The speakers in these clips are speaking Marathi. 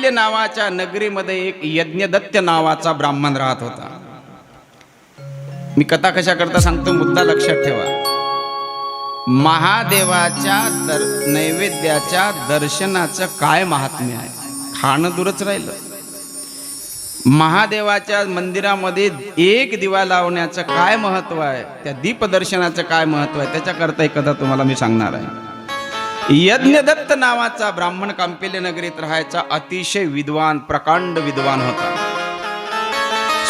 कांपिल्य नावाच्या नगरीमध्ये एक यज्ञदत्त नावाचा ब्राह्मण राहत होता. मी कथा कशा करता सांगतो, मुद्दा लक्षात ठेवा. महादेवाच्या नैवेद्याच्या दर्शनाचं काय महात्म्य आहे, खाणं दूरच राहिलं. महादेवाच्या मंदिरामध्ये एक दिवा लावण्याचं काय महत्व आहे, त्या दीपदर्शनाचं काय महत्व आहे, त्याच्याकरता एक कथा तुम्हाला मी सांगणार आहे. यज्ञदत्त नावाचा ब्राह्मण कांपिल्य नगरीत राहायचा. अतिशय विद्वान, प्रकांड विद्वान होता.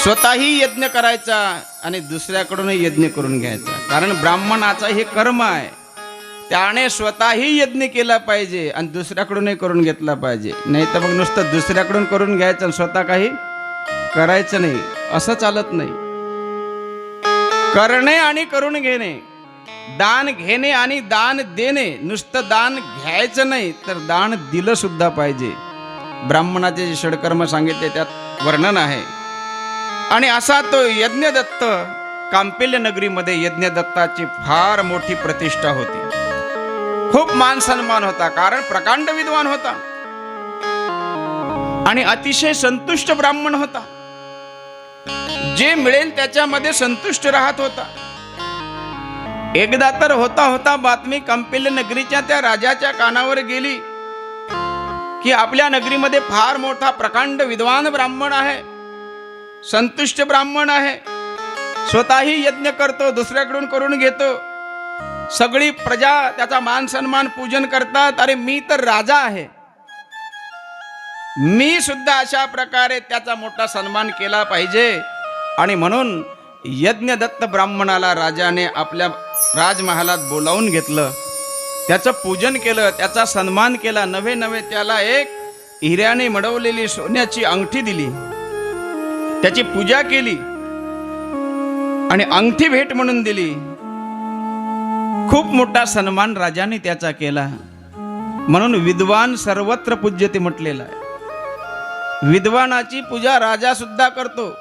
स्वतःही यज्ञ करायचा आणि दुसऱ्याकडूनही यज्ञ करून घ्यायचा. कारण ब्राह्मणाचा हे कर्म आहे. त्याने स्वतःही यज्ञ केला पाहिजे आणि दुसऱ्याकडूनही करून घेतला पाहिजे. नाही तर मग नुसतं दुसऱ्याकडून करून घ्यायचं आणि स्वतः काही करायचं नाही, असं चालत नाही. करणे आणि करून घेणे, दान घेणे आणि दान देणे, नुसतं दान घ्यायचं नाही तर दान दिलं सुद्धा पाहिजे. ब्राह्मणाचे जे षडकर्म सांगितले त्यात वर्णन आहे. आणि असा तो यज्ञदत्त, कांपिल्य नगरीमध्ये यज्ञदत्ताची फार मोठी प्रतिष्ठा होती. खूप मान सन्मान होता, कारण प्रकांड विद्वान होता आणि अतिशय संतुष्ट ब्राह्मण होता. जे मिळेल त्याच्यामध्ये संतुष्ट राहत होता. एकदा तर होता होता बातमी कांपिल्य नगरीच्या त्या राजाच्या कानावर गेली की आपल्या नगरीमध्ये फार मोठा प्रकांड विद्वान ब्राह्मण आहे, संतुष्ट ब्राह्मण आहे, स्वतःही यज्ञ करतो, दुसऱ्याकडून करून घेतो. सगळी प्रजा त्याचा मान सन्मान पूजन करतात. अरे मी तर राजा आहे, मी सुद्धा अशा प्रकारे त्याचा मोठा सन्मान केला पाहिजे. आणि म्हणून यज्ञदत्त ब्राह्मणाला राजाने आपल्या राजमहालात बोलावून घेतलं, त्याचं पूजन केलं, त्याचा सन्मान केला. नवे नवे त्याला एक हिऱ्याने मडवलेली सोन्याची अंगठी दिली, त्याची पूजा केली आणि अंगठी भेट म्हणून दिली. खूप मोठा सन्मान राजाने त्याचा केला. म्हणून विद्वान सर्वत्र पूज्यते म्हटलेलं आहे. विद्वानाची पूजा राजा सुद्धा करतो.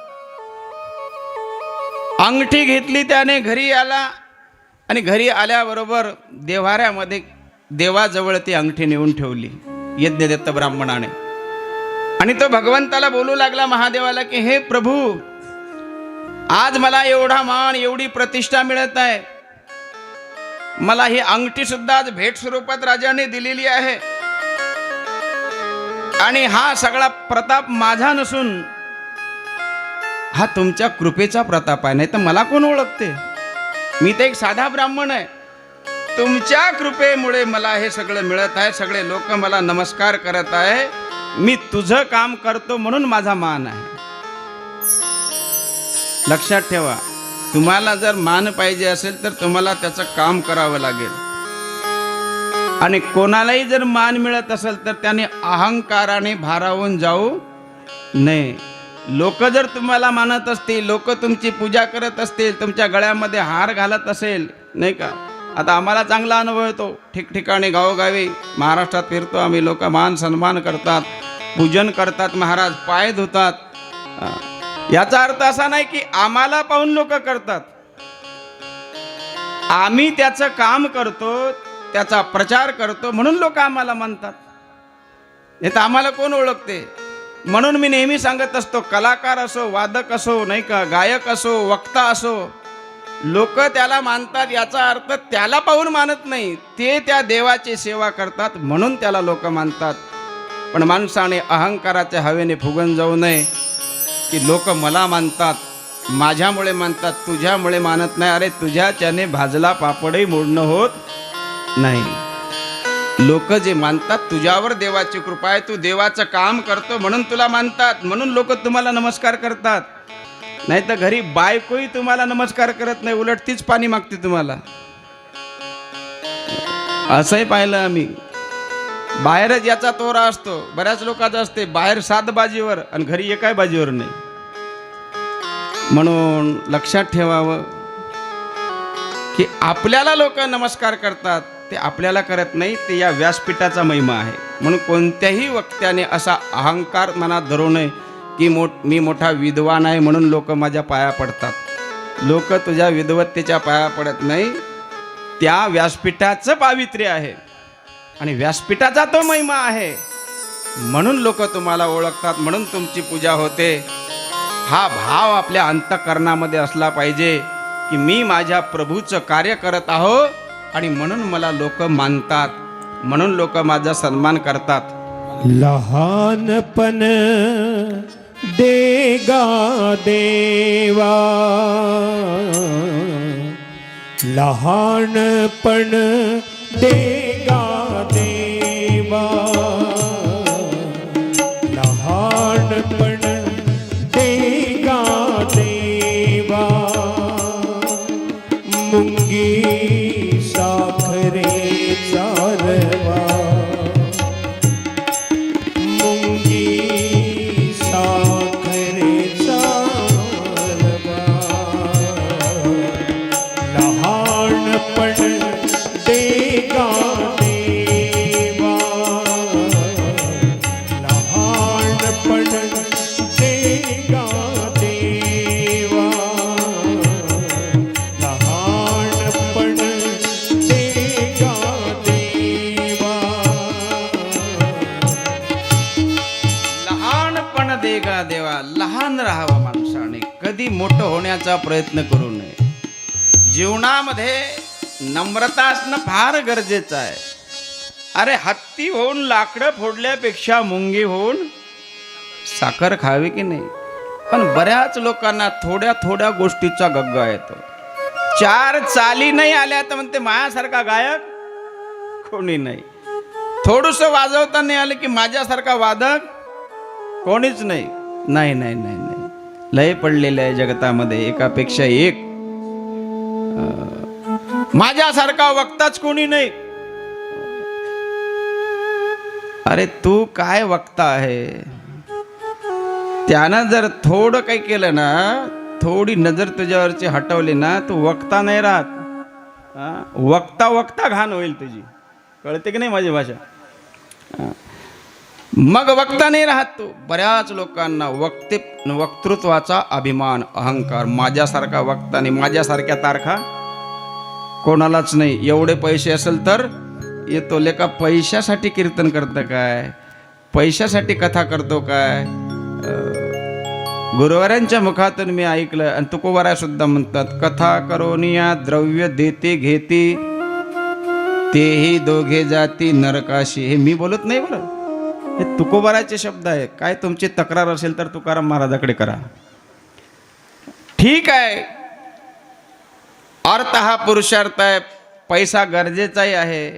अंगठी घेतली त्याने, घरी आला आणि घरी आल्याबरोबर देव्हाऱ्यामध्ये देवाजवळ ती अंगठी नेऊन ठेवली यज्ञदत्त ब्राह्मणाने. आणि तो भगवंताला बोलू लागला, महादेवाला, की हे प्रभू, आज मला एवढा मान, एवढी प्रतिष्ठा मिळत आहे, मला ही अंगठी सुद्धा आज भेट स्वरूपात राजाने दिलेली आहे. आणि हा सगळा प्रताप माझा नसून हा तुमच्या कृपेचा प्रताप आहे. नाही तर मला कोण ओळखते, मी तर एक साधा ब्राह्मण आहे. तुमच्या कृपेमुळे मला हे सगळं मिळत आहे, सगळे लोक मला नमस्कार करत आहे. मी तुझं काम करतो म्हणून माझा मान आहे. लक्षात ठेवा, तुम्हाला जर मान पाहिजे असेल तर तुम्हाला त्याचं काम करावं लागेल. आणि कोणालाही जर मान मिळत असेल तर त्याने अहंकाराने भारावून जाऊ नये. लोक जर तुम्हाला मानत असतील, लोक तुमची पूजा करत असतील, तुमच्या गळ्यामध्ये हार घालत असेल, नाही का, आता आम्हाला चांगला अनुभव येतो. ठिकठिकाणी गावोगावी महाराष्ट्रात फिरतो आम्ही, लोक मान सन्मान करतात, पूजन करतात, महाराज पाय धुतात. याचा अर्थ असा नाही की आम्हाला पाहून लोक करतात. आम्ही त्याचं काम करतो, त्याचा प्रचार करतो म्हणून लोक आम्हाला मानतात. हे तर आम्हाला कोण ओळखते. म्हणून मी नेहमी सांगत असतो, कलाकार असो, वादक असो, नाही का, गायक असो, वक्ता असो, लोक त्याला मानतात याचा अर्थ त्याला पाहून मानत नाही, ते त्या देवाची सेवा करतात म्हणून त्याला लोक मानतात. पण माणसाने अहंकाराच्या हवेने फुगून जाऊ नये की लोक मला मानतात, माझ्यामुळे मानतात, तुझ्यामुळे मानत नाही. अरे तुझ्याच्याने भाजला पापडही मोडणं होत नाही. लोक जे मानतात तुझ्यावर देवाची कृपा आहे, तू देवाचं काम करतो म्हणून तुला मानतात, म्हणून लोक तुम्हाला नमस्कार करतात. नाही तर घरी बायकोही तुम्हाला नमस्कार करत नाही, उलट तीच पाणी मागते तुम्हाला. असंही पाहिलं आम्ही. बाहेरच याचा तोरा असतो, बऱ्याच लोकांचा असते, बाहेर 7 बाजीवर आणि घरी एकाही बाजीवर नाही. म्हणून लक्षात ठेवावं की आपल्याला लोक नमस्कार करतात, ते आपल्याला करत नाही, ते या व्यासपीठाचा महिमा आहे. म्हणून कोणत्याही वक्त्याने असा अहंकार मनात धरू नये की मी मोठा विद्वान आहे म्हणून लोक माझ्या पाया पडतात. लोक तुझ्या विद्वत्तेच्या पाया पडत नाही, त्या व्यासपीठाचं पावित्र्य आहे आणि व्यासपीठाचा तो महिमा आहे. म्हणून लोक तुम्हाला ओळखतात, म्हणून तुमची पूजा होते. हा भाव आपल्या अंतःकरणामध्ये असला पाहिजे की मी माझ्या प्रभूचं कार्य करत आहो आणि म्हणून मला लोक मानतात, म्हणून लोक माझा सन्मान करतात. लहानपण देगा देवा, लहानपण देगा देवा, लहानपण देगा देवा, मुंगी साखरेचा रवा, मुंगी साखरेचा रवा, लहानपण देगा देवा, लहानपण देगा देवा, लहानपण देगा देवा. लहानपण देगा देवा. लहान राहावं माणसाने, कधी मोठं होण्याचा प्रयत्न करू नये. जीवनामध्ये नम्रता असणं फार गरजेचं आहे. अरे हत्ती होऊन लाकडं फोडल्यापेक्षा मुंगी होऊन साखर खावी की नाही. पण बऱ्याच लोकांना थोड्या थोड्या गोष्टीचा गग्गा येतो. चार चाली नाही आल्या तर म्हणते माझ्यासारखा गायक कोणी नाही. थोडंसं वाजवता नाही आलं की माझ्यासारखा वादक कोणीच नाही. नाही नाही नाही नाही, लय पडलेलं आहे जगतामध्ये एकापेक्षा एक. माझ्यासारखा वक्ताच कोणी नाही. अरे तू काय वक्ता आहे. त्यानं जर थोडं काही केलं ना, थोडी नजर तुझ्यावरची हटवली ना, तू वक्ता नाही राहत. वक्ता वक्ता घाण होईल तुझी. कळते की नाही माझी भाषा. मग वक्ता नाही राहत तू. बऱ्याच लोकांना वक्तृत्वाचा अभिमान, अहंकार. माझ्यासारखा वक्ता आणि माझ्यासारख्या तारखा कोणालाच नाही. एवढे पैसे असेल तर येतो. लेका पैशासाठी कीर्तन करतं काय, पैशासाठी कथा करतो काय. गुरुवारांच्या मुखातून मी ऐकलं आणि तुकोबारा सुद्धा म्हणतात, कथा करोनिया द्रव्य देते घेते तेही दोघे जाती नरकाशी. हे मी बोलत नाही बरं, हे तुकोबाराचे शब्द आहे. काय तुमची तक्रार असेल तर तुकाराम महाराजाकडे करा. ठीक आहे, अर्थ हा पुरुषार्थ आहे, पैसा गरजेचाही आहे.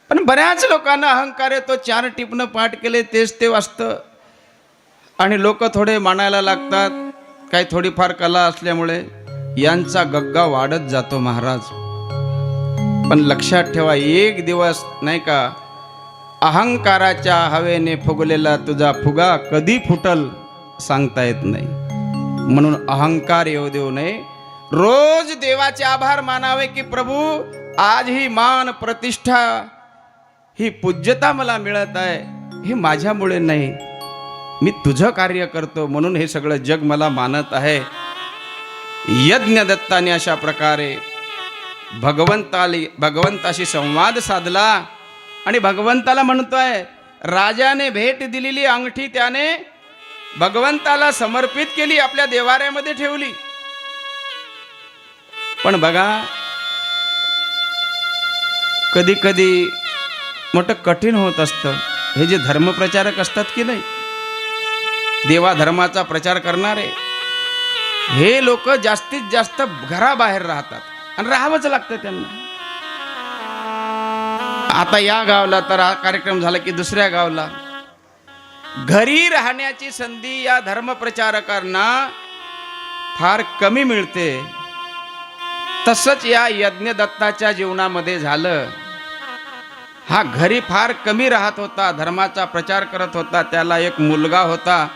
पण बऱ्याच लोकांना अहंकार येतो. चार टिपणं पाठ केले तेच ते वाचतं आणि लोक थोडे मानायला लागतात. काही थोडीफार कला असल्यामुळे यांचा गग्गा वाढत जातो महाराज. पण लक्षात ठेवा, एक दिवस नाही का अहंकाराच्या हवेने फुगलेला तुझा फुगा कधी फुटल सांगता येत नाही. म्हणून अहंकार येऊ देऊ नये. रोज देवाचे आभार मानावे की प्रभू आज ही मान प्रतिष्ठा ही पूज्यता मला मिळत आहे, हे माझ्यामुळे नाही, मी तुझं कार्य करतो म्हणून हे सगळं जग मला मानत आहे. यज्ञ दत्ताने अशा प्रकारे भगवंताशी संवाद साधला आणि भगवंताला म्हणतोय, राजाने भेट दिलेली अंगठी त्याने भगवंताला समर्पित केली, आपल्या देवाऱ्यामध्ये ठेवली. पण बघा कधी कधी मोठं कठीण होत असतं. हे जे धर्मप्रचारक असतात की नाही, देवा धर्माचा प्रचार करणारे, हे लोक जास्तीत जास्त घराबाहेर राहतात आणि राहावंच लागतं त्यांना. आता या गावला तर हा कार्यक्रम झाला की दुसऱ्या गावला घरी राहण्याची संधी या धर्मप्रचारकांना फार कमी मिळते. तसंच या यज्ञदत्ताच्या जीवनामध्ये झालं. हा घरी फार कमी राहत होता, धर्माचा प्रचार करत होता. त्याला एक मुलगा होता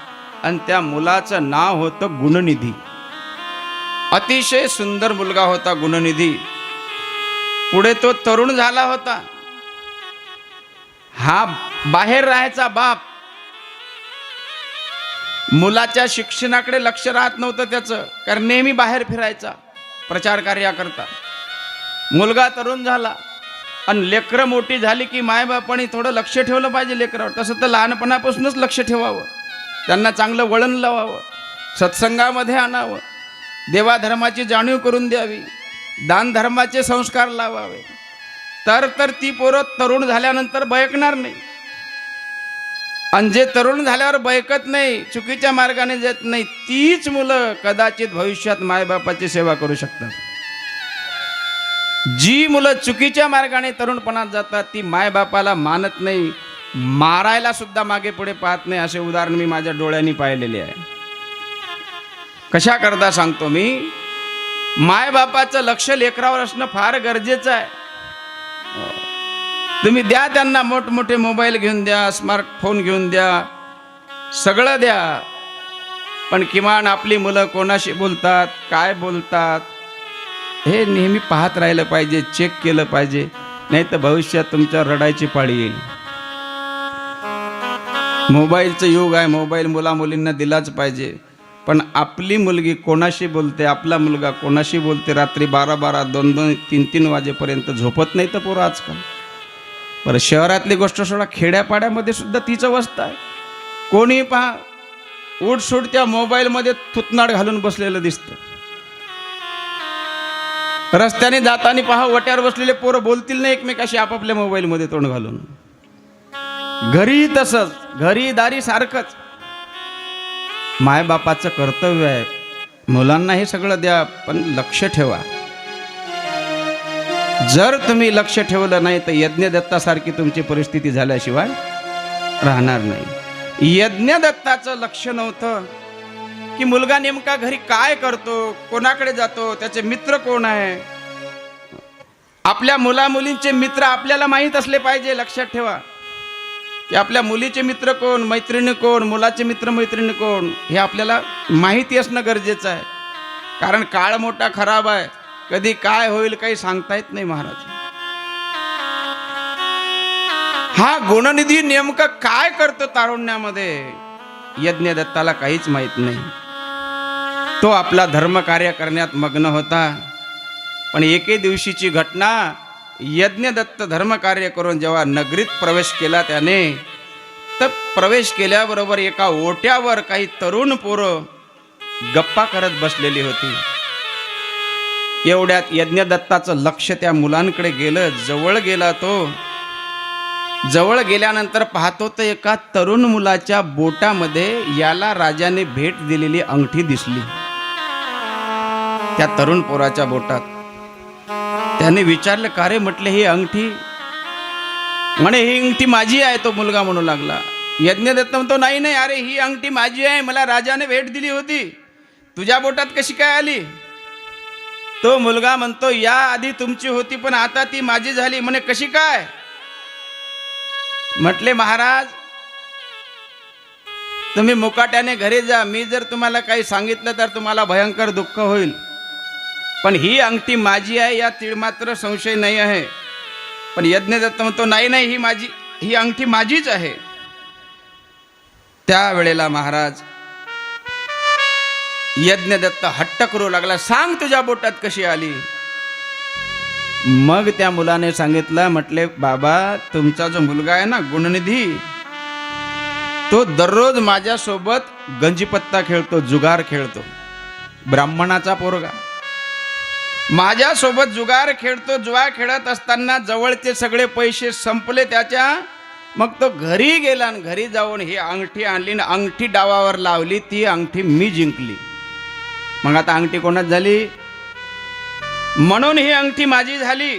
आणि त्या मुलाचं नाव होतं गुणनिधी. अतिशय सुंदर मुलगा होता गुणनिधी. पुढे तो तरुण झाला होता. हा बाहेर राहायचा बाप. मुलाच्या शिक्षणाकडे लक्ष राहत नव्हतं त्याचं, कारण नेहमी बाहेर फिरायचा प्रचार कार्याकरता. मुलगा तरुण झाला आणि लेकरं मोठी झाली की मायबापाने थोडं लक्ष ठेवलं पाहिजे लेकरावर. तसं तर लहानपणापासूनच लक्ष ठेवावं, त्यांना चांगलं वळण लावावं, सत्संगामध्ये आणावं, देवाधर्माची जाणीव करून द्यावी, दानधर्माचे संस्कार लावावे. तर ती पोरं तरुण झाल्यानंतर बयकणार नाही. आणि जे तरुण झाल्यावर बयकत नाही, चुकीच्या मार्गाने जात नाही, तीच मुलं कदाचित भविष्यात मायबापाची सेवा करू शकतात. जी मुलं चुकीच्या मार्गाने तरुणपणात जातात ती मायबापाला मानत नाही, मारायला सुद्धा मागे पुढे पाहत नाही. असे उदाहरण मी माझ्या डोळ्यांनी पाहिलेले आहे. कशा करता सांगतो मी, मायबापाचं लक्ष लेकरावर असणं फार गरजेचं आहे. तुम्ही द्या त्यांना मोठमोठे मोबाईल घेऊन द्या, स्मार्टफोन घेऊन द्या, सगळं द्या, पण किमान आपली मुलं कोणाशी बोलतात, काय बोलतात हे नेहमी पाहत राहिलं पाहिजे, चेक केलं पाहिजे. नाही तर भविष्यात तुमच्या रडायची पाळी येईल. मोबाईलचं युग आहे, मोबाईल मुला मुलींना दिलाच पाहिजे, पण आपली मुलगी कोणाशी बोलते, आपला मुलगा कोणाशी बोलते, रात्री 12-12, 2-2, 3-3 वाजेपर्यंत झोपत नाही तर पोरं आजकाल. बरं, शहरातली गोष्ट सोडा, खेड्यापाड्यामध्ये सुद्धा तीच अवस्था आहे. कोणी पहा उठसूट त्या मोबाईलमध्ये थुतनाड घालून बसलेलं दिसतं. रस्त्याने जाताना पहा वट्यावर बसलेले पोरं बोलतील नाही एकमेकाशी, आपापल्या मोबाईलमध्ये तोंड घालून. घरी तसंच, घरी दारी सारखंच. मायबापाचं कर्तव्य आहे, मुलांना हे सगळं द्या, पण लक्ष ठेवा. जर तुम्ही लक्ष ठेवलं नाही तर यज्ञदत्तासारखी तुमची परिस्थिती झाल्याशिवाय राहणार नाही. यज्ञदत्ताचं लक्ष नव्हतं की मुलगा नेमका घरी काय करतो, कोणाकडे जातो, त्याचे मित्र कोण आहे. आपल्या मुलामुलींचे मित्र आपल्याला माहीत असले पाहिजे. लक्षात ठेवा की आपल्या मुलीचे मित्र कोण, मैत्रिणी कोण, मुलाचे मित्र मैत्रिणी कोण, हे आपल्याला माहिती असणं गरजेचं आहे. कारण काळ मोठा खराब आहे, कधी काय होईल काही सांगता येत नाही महाराज. हा गुणनिधी नेमकं काय करतो तारुण्यामध्ये, यज्ञदत्ताला काहीच माहित नाही. तो आपला धर्म कार्य करण्यात मग्न होता. पण एके दिवशीची घटना, यज्ञदत्त धर्म कार्य करून जेव्हा नगरीत प्रवेश केला त्याने, तर प्रवेश केल्याबरोबर एका ओट्यावर काही तरुण पोरं गप्पा करत बसलेली होती. एवढ्यात यज्ञदत्ताचं लक्ष त्या मुलांकडे गेलं. जवळ गेला तो. जवळ गेल्यानंतर पाहतो तर एका तरुण मुलाच्या बोटामध्ये याला राजाने भेट दिलेली अंगठी दिसली, त्या तरुण पोराच्या बोटात. त्याने विचारलं, का रे? म्हटले, ही अंगठी? म्हणे, ही अंगठी माझी आहे. तो मुलगा म्हणू लागला. यज्ञदत्त म्हणतो, नाही नाही, अरे ही अंगठी माझी आहे, मला राजाने भेट दिली होती, तुझ्या बोटात कशी काय आली? तो मुलगा म्हणतो, या आधी तुमची होती पण आता ती माझी झाली. म्हणे, कशी काय? म्हटले, महाराज तुम्ही मुकाट्याने घरी जा, मी जर तुम्हाला काही सांगितलं तर तुम्हाला भयंकर दुःख होईल, पण ही अंगठी माझी आहे या तीळमात्र संशय नाही आहे. पण यज्ञदत्त म्हणतो, नाही नाही, ही अंगठी माझीच आहे. त्यावेळेला महाराज यज्ञदत्त हट्ट करू लागला, सांग तुझ्या बोटात कशी आली? मग त्या मुलाने सांगितलं. म्हटले, बाबा तुमचा जो मुलगा आहे ना गुणनिधी, तो दररोज माझ्यासोबत गंजीपत्ता खेळतो, जुगार खेळतो. ब्राह्मणाचा पोरगा माझ्यासोबत जुगार खेळतो. जुआ खेळत असताना जवळचे सगळे पैसे संपले त्याच्या. मग तो घरी गेला आणि घरी जाऊन ही अंगठी आणली आणि अंगठी डावावर लावली. ती अंगठी मी जिंकली. मग आता अंगठी कोणाच झाली? म्हणून ही अंगठी माझी झाली.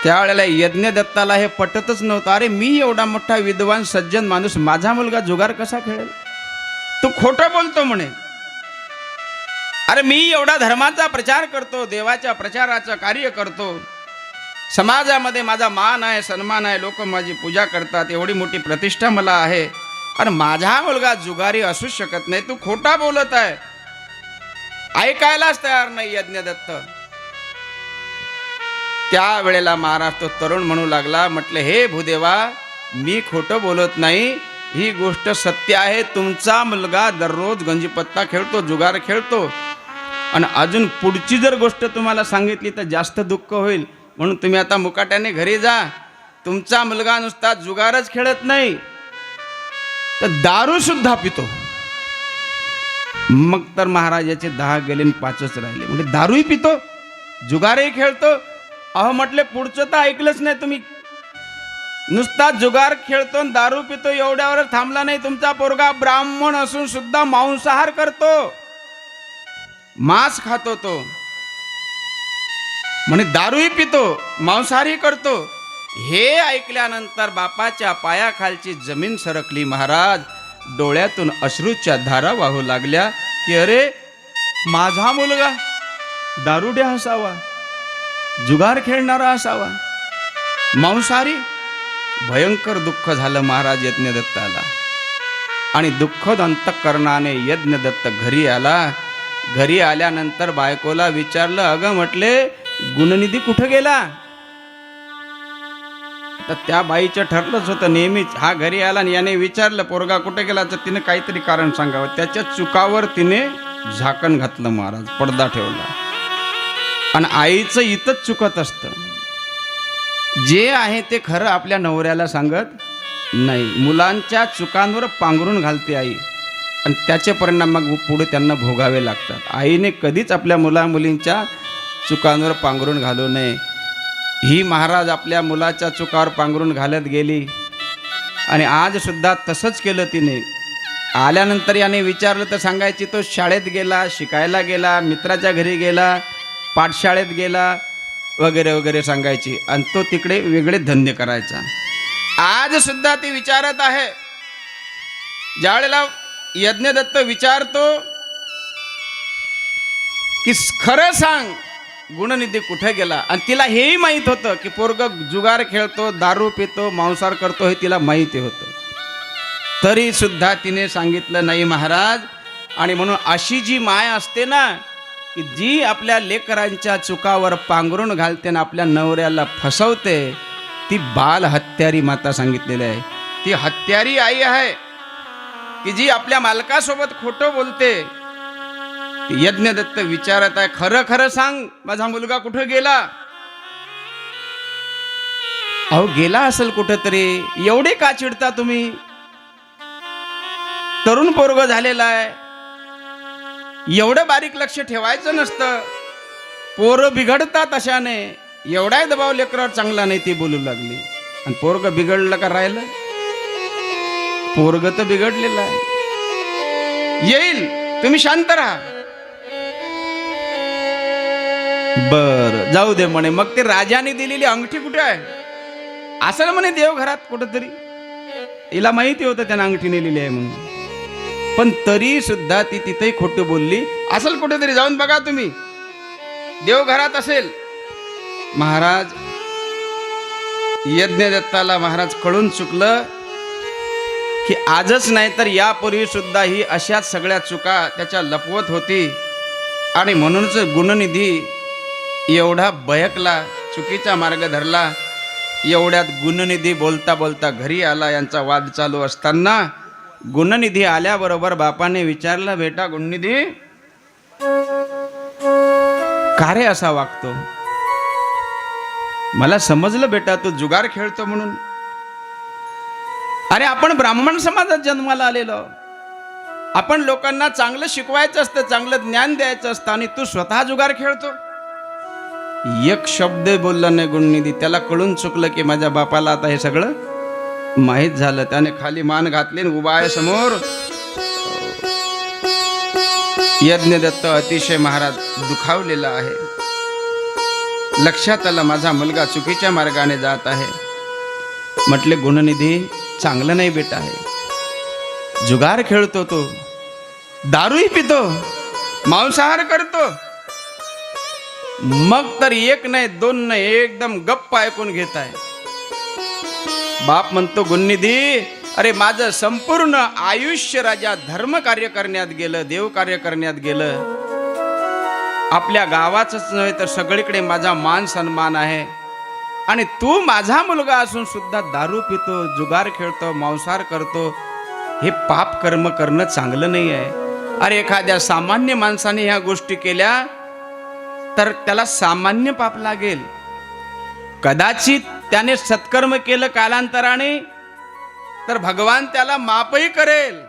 त्यावेळेला यज्ञदत्ताला हे पटतच नव्हतं. अरे मी एवढा मोठा विद्वान सज्जन माणूस, माझा मुलगा जुगार कसा खेळेल? तू खोटं बोलतो म्हणे. अरे मी एवढा धर्माचा प्रचार करतो, देवाच्या प्रचाराचं कार्य करतो, समाजामध्ये माझा मान आहे, सन्मान आहे, लोक माझी पूजा करतात, एवढी मोठी प्रतिष्ठा मला आहे, आणि माझा मुलगा जुगारी असू शकत नाही. तू खोटा बोलत आहे. ऐकायलाच तयार नाही यज्ञदत्त. त्यावेळेला महाराज तो तरुण म्हणू लागला. म्हटले, हे भूदेवा, मी खोटं बोलत नाही, ही गोष्ट सत्य आहे. तुमचा मुलगा दररोज गंजीपत्ता खेळतो, जुगार खेळतो, आणि अजून पुढची जर गोष्ट तुम्हाला सांगितली तर जास्त दुःख होईल, म्हणून तुम्ही आता मुकाट्याने घरी जा. तुमचा मुलगा नुसता जुगारच खेळत नाही तर दारू सुद्धा पितो. मग तर महाराजाचे 10 गेले आणि 5च राहिले. म्हणजे दारूही पितो, जुगारही खेळतो. अहो म्हटले पुढचं तर ऐकलंच नाही तुम्ही. नुसता जुगार खेळतो आणि दारू पितो एवढ्यावर थांबला नाही. तुमचा पोरगा ब्राह्मण असून सुद्धा मांसाहार करतो, मांस खातो तो. म्हणे दारूही पितो, मांसाहारही करतो. हे ऐकल्यानंतर बापाच्या पायाखालची जमीन सरकली. महाराज डोळ्यातून अश्रूच्या धारा वाहू लागल्या की अरे माझा मुलगा दारुड्या असावा, जुगार खेळणारा असावा, मांसाहारी. भयंकर दुःख झालं महाराज यज्ञदत्ताला. आणि दुःखद अंतःकरणाने यज्ञदत्त घरी आला. घरी आल्यानंतर बायकोला विचारलं, अगं म्हटले गुणनिधी कुठं गेला? तर त्या बाईचं ठरलंच होतं नेहमीच, हा घरी आला आणि याने विचारलं पोरगा कुठे गेला, तर तिने काहीतरी कारण सांगावं. त्याच्या चुकावर तिने झाकण घातलं महाराज, पडदा ठेवला. आणि आईचं इथंच चुकत असतं, जे आहे ते खरं आपल्या नवऱ्याला सांगत नाही. मुलांच्या चुकांवर पांघरून घालते आई आणि त्याचे परिणाम मग पुढे त्यांना भोगावे लागतात. आईने कधीच आपल्या मुलींच्या चुकांवर पांघरून घालू नये. ही महाराज आपल्या मुलाच्या चुकावर पांघरून घालत गेली आणि आज सुद्धा तसंच केलं तिने. आल्यानंतर याने विचारलं तर सांगायची तो शाळेत गेला, शिकायला गेला, मित्राच्या घरी गेला, पाठशाळेत गेला वगैरे वगैरे सांगायची. आणि तो तिकडे वेगळे धंदे करायचा. आज सुद्धा ती विचारत आहे. ज्यावेळेला यज्ञदत्त विचारतो की खरं सांग गुणनिधी कुठे गेला, आणि तिला हेही माहीत होतं की पोरग जुगार खेळतो, दारू पितो, मांसाहार करतो, हे तिला माहिती होतं. तरी सुद्धा तिने सांगितलं नाही महाराज. आणि म्हणून अशी जी माय असते ना की जी आपल्या लेकरांच्या चुकावर पांघरून घालते आणि आपल्या नवऱ्याला फसवते, ती बाल हत्यारी माता सांगितलेली आहे. ती हत्यारी आई आहे की जी आपल्या मालकासोबत खोटं बोलते. यज्ञदत्त विचारत आहे, खरं खरं सांग माझा मुलगा कुठं गेला? अहो गेला असेल कुठंतरी, एवढे का चिडता तुम्ही? तरुण पोरग झालेला आहे, एवढं बारीक लक्ष ठेवायचं नसतं. पोरं बिघडतात अशाने. एवढाही दबाव लेकरावर चांगला नाही, ती बोलू लागली. आणि पोरग बिघडलं का राहिलं? पोरग तर बिघडलेलं आहे, येईल, तुम्ही शांत राहा. बर जाऊ दे म्हणे. मग ते राजाने दिलेली अंगठी कुठे आहे? असेल म्हणे देवघरात कुठंतरी. हिला माहिती होतं त्यानं अंगठी नेलेली आहे म्हणून. पण तरी सुद्धा ती तिथेही खोटं बोलली. असेल कुठेतरी, जाऊन बघा तुम्ही, देवघरात असेल. महाराज यज्ञदत्ताला महाराज कळून चुकलं की आजच नाही तर यापूर्वी सुद्धा ही अशाच सगळ्या चुका त्याच्या लपवत होती. आणि म्हणूनच गुणनिधी एवढा बयकला, चुकीचा मार्ग धरला. एवढ्यात गुणनिधी बोलता बोलता घरी आला. यांचा वाद चालू असताना गुणनिधी आल्याबरोबर बापाने विचारलं, बेटा गुणनिधी का रे असा वागतो? मला समजलं बेटा तू जुगार खेळतो म्हणून. अरे आपण ब्राह्मण समाजात जन्माला आलेलो, आपण लोकांना चांगलं शिकवायचं असतं, चांगलं ज्ञान द्यायचं असतं, आणि तू स्वतः जुगार खेळतो. एक शब्द बोलला नाही गुणनिधी. त्याला कळून चुकलं की माझ्या बापाला आता हे सगळं माहीत झालं. त्याने खाली मान घातली, उभा आहे समोर. यज्ञदत्त अतिशय महाराज दुखावलेला आहे. लक्षात आलं माझा मुलगा चुकीच्या मार्गाने जात आहे. म्हटले गुणनिधी चांगलं नाही बेटा आहे. जुगार खेळतो तो, दारूही पितो, मांसाहार करतो. मग तर एक नाही दोन नाही, एकदम गप्प ऐकून घेत आहे. बाप म्हणतो गुणनिधी अरे माझं संपूर्ण आयुष्य राजा धर्म कार्य करण्यात गेलं, देव कार्य करण्यात गेलं. आपल्या गावाचंच नव्हे तर सगळीकडे माझा मान सन्मान आहे. आणि तू माझा मुलगा असून सुद्धा दारू पितो, जुगार खेळतो, मांसाहार करतो. हे पाप कर्म करणं चांगलं नाही आहे. अरे एखाद्या सामान्य माणसाने ह्या गोष्टी केल्या तर त्याला सामान्य पाप लागेल. कदाचित त्याने सत्कर्म केलं कालांतराने तर भगवान त्याला माफही करेल,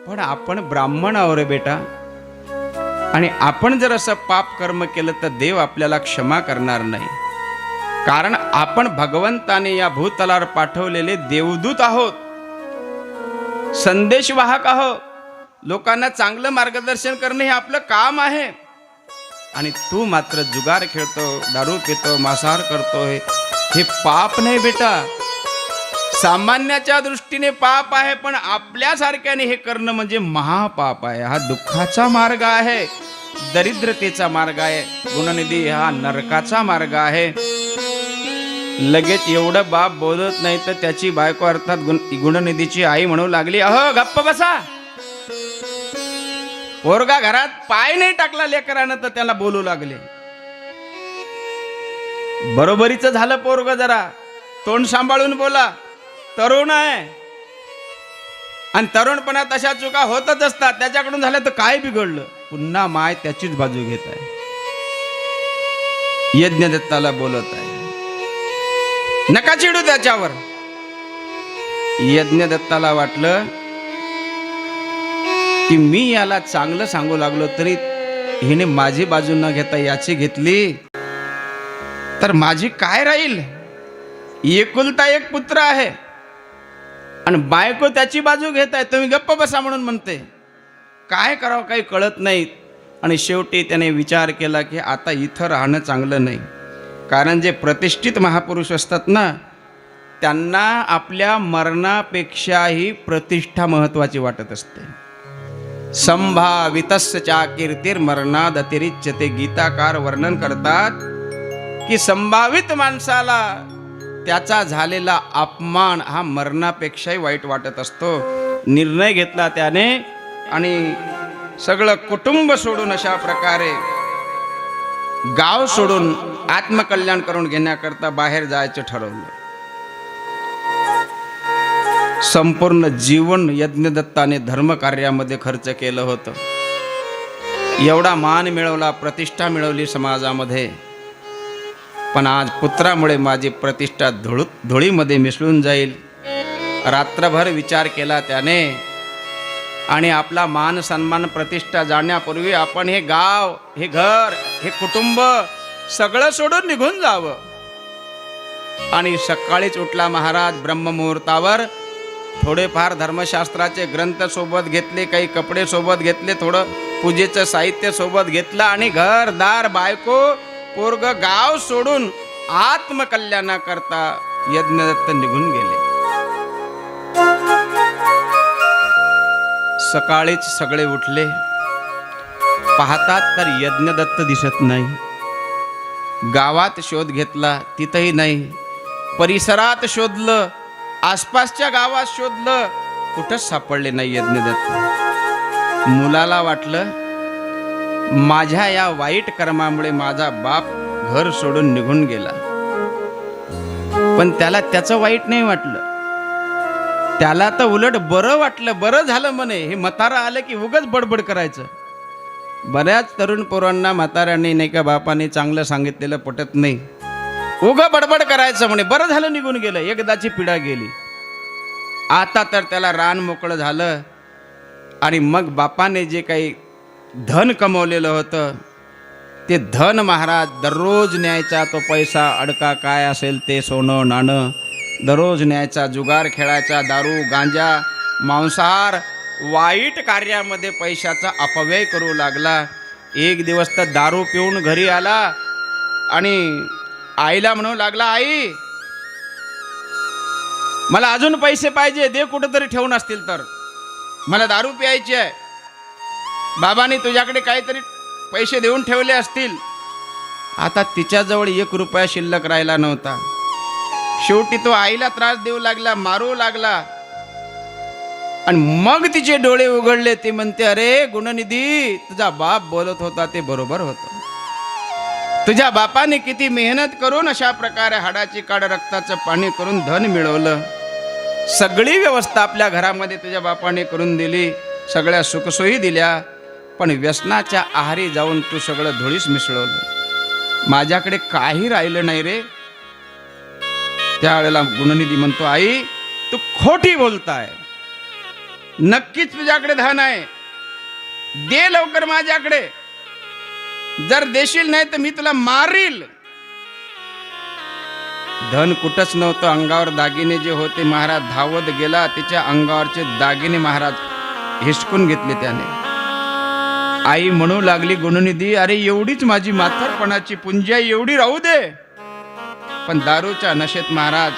पण आपण ब्राह्मण आहो रे बेटा, आणि आपण जर असं पाप कर्म केलं तर देव आपल्याला क्षमा करणार नाही, कारण आपण भगवंताने या भूतलावर पाठवलेले देवदूत आहोत, संदेशवाहक आहोत. लोकांना चांगलं मार्गदर्शन करणे हे आपलं काम आहे. आणि तू मात्र जुगार खेळतो, दारू पितो, मांसाहार करतो, हे पाप नाही बेटा. सामान्याच्या दृष्टीने पाप आहे, पण आपल्यासारख्याने हे करणं म्हणजे महापाप आहे. हा दुःखाचा मार्ग आहे, दरिद्रतेचा मार्ग आहे. गुणनिधी हा नरकाचा मार्ग आहे. लगेच एवढं बाप बोलत नाही तर त्याची बायको अर्थात गुणनिधीची आई म्हणू लागली, अहो गप्प बसा. पोरगा घरात पाय नाही टाकला लेकरानं तर त्याला बोलू लागले. बरोबरीच झालं पोरग, जरा तोंड सांभाळून बोला, तरुण आहे आणि तरुणपणात अशा चुका होतच असतात. त्याच्याकडून झालं तर काय बिघडलं, पुन्हा माय त्याचीच बाजू घेत आहे. यज्ञदत्ताला बोलत आहे, नका चिडू त्याच्यावर. यज्ञदत्ताला वाटलं की मी याला चांगलं सांगू लागलो तरी हिने माझी बाजू न घेता याची घेतली तर माझी काय राहील. एकुलता एक पुत्र आहे आणि बायको त्याची बाजू घेत आहे, तुम्ही गप्प बसा म्हणून म्हणते. काय करावं काही कळत नाही. आणि शेवटी त्याने विचार केला की आता इथं राहणं चांगलं नाही, कारण जे प्रतिष्ठित महापुरुष असतात ना, त्यांना आपल्या मरणापेक्षाही प्रतिष्ठा महत्वाची वाटत असते. संभावितस्य चा कीर्तिर्मरणाद अतिरिच्यते. गीताकार वर्णन करतात की संभावित माणसाला त्याचा झालेला अपमान हा मरणापेक्षाही वाईट वाटत असतो. निर्णय घेतला त्याने आणि सगळं कुटुंब सोडून अशा प्रकारे गाव सोडून आत्मकल्याण करून घेण्याकरता बाहेर जायचं ठरवलं. संपूर्ण जीवन यज्ञदत्ताने धर्मकार्यामध्ये खर्च केलं होतं. एवढा मान मिळवला, प्रतिष्ठा मिळवली समाजामध्ये, पण आज पुत्रामुळे माझी प्रतिष्ठा धुळीमध्ये मिसळून जाईल. रात्रभर विचार केला त्याने आणि आपला मान सन्मान प्रतिष्ठा जाण्यापूर्वी आपण हे गाव, हे घर, हे कुटुंब सगळं सोडून निघून जावं. आणि सकाळीच उठला महाराज ब्रह्ममुहूर्तावर. थोडेफार धर्मशास्त्राचे ग्रंथ सोबत घेतले, काही कपडे सोबत घेतले, थोडं पूजेचं साहित्य सोबत घेतलं आणि घर दार बायको पोरग गाव सोडून आत्मकल्याणाकरता यज्ञदत्त निघून गेले. सकाळीच सगळे उठले, पाहतात तर यज्ञदत्त दिसत नाही. गावात शोध घेतला, तिथंही नाही. परिसरात शोधलं, आसपासच्या गावात शोधलं, कुठंच सापडले नाही यज्ञदत्त. मुलाला वाटलं माझ्या या वाईट कर्मामुळे माझा बाप घर सोडून निघून गेला, पण त्याला त्याचं वाईट नाही वाटलं. त्याला तर उलट बरं वाटलं. बरं झालं म्हणे, हे म्हातारा आलं की उगाच बडबड करायचं. बऱ्याच तरुण पोरांना म्हाताऱ्यांनी नाही का बापाने चांगलं सांगितलेलं पटत नाही, उगा बडबड करायचं म्हणे. बरं झालं निघून गेलं, एकदाची पिढा गेली. आता तर त्याला रान मोकळं झालं. आणि मग बापाने जे काही धन कमवलेलं होतं ते धन महाराज दररोज न्यायचा. तो पैसा अडका काय असेल ते, सोनं नाणं दररोज न्यायचा. जुगार खेळायचा, दारू गांजा मांसाहार वाईट कार्यामध्ये पैशाचा अपव्यय करू लागला. एक दिवस तर दारू पिऊन घरी आला आणि आईला म्हणू लागला, आई मला अजून पैसे पाहिजे, दे कुठंतरी ठेवून असतील तर, मला दारू प्यायची आहे. बाबांनी तुझ्याकडे काहीतरी पैसे देऊन ठेवले असतील. आता तिच्याजवळ 1 रुपया शिल्लक राहिला नव्हता. शेवटी तो आईला त्रास देऊ लागला, मारू लागला. आणि मग तिचे डोळे उघडले. ती म्हणते, अरे गुणनिधी, तुझा बाप बोलत होता ते बरोबर होतं. तुझ्या बापाने किती मेहनत करून अशा प्रकारे हाडाची काड रक्ताचं पाणी करून धन मिळवलं. सगळी व्यवस्था आपल्या घरामध्ये तुझ्या बापाने करून दिली, सगळ्या सुखसोयी दिल्या, पण व्यसनाच्या आहारी जाऊन तू सगळं धुळीस मिसळवलं. माझ्याकडे काही राहिलं नाही रे. त्यावेळेला गुणनिधी म्हणतो, आई तू खोटी बोलताय, नक्कीच तुझ्याकडे धन आहे, दे लवकर माझ्याकडे, जर देशील नाही तर मी तुला मारील. धन कुठंच नव्हतं, अंगावर दागिने जे होते, महाराज धावत गेला, तिच्या अंगावरचे दागिने महाराज हिसकून घेतले त्याने. आई म्हणू लागली, गुणनिधी अरे एवढीच माझी म्हातारपणाची पुंजी आहे, एवढी राहू दे. पण दारूच्या नशेत महाराज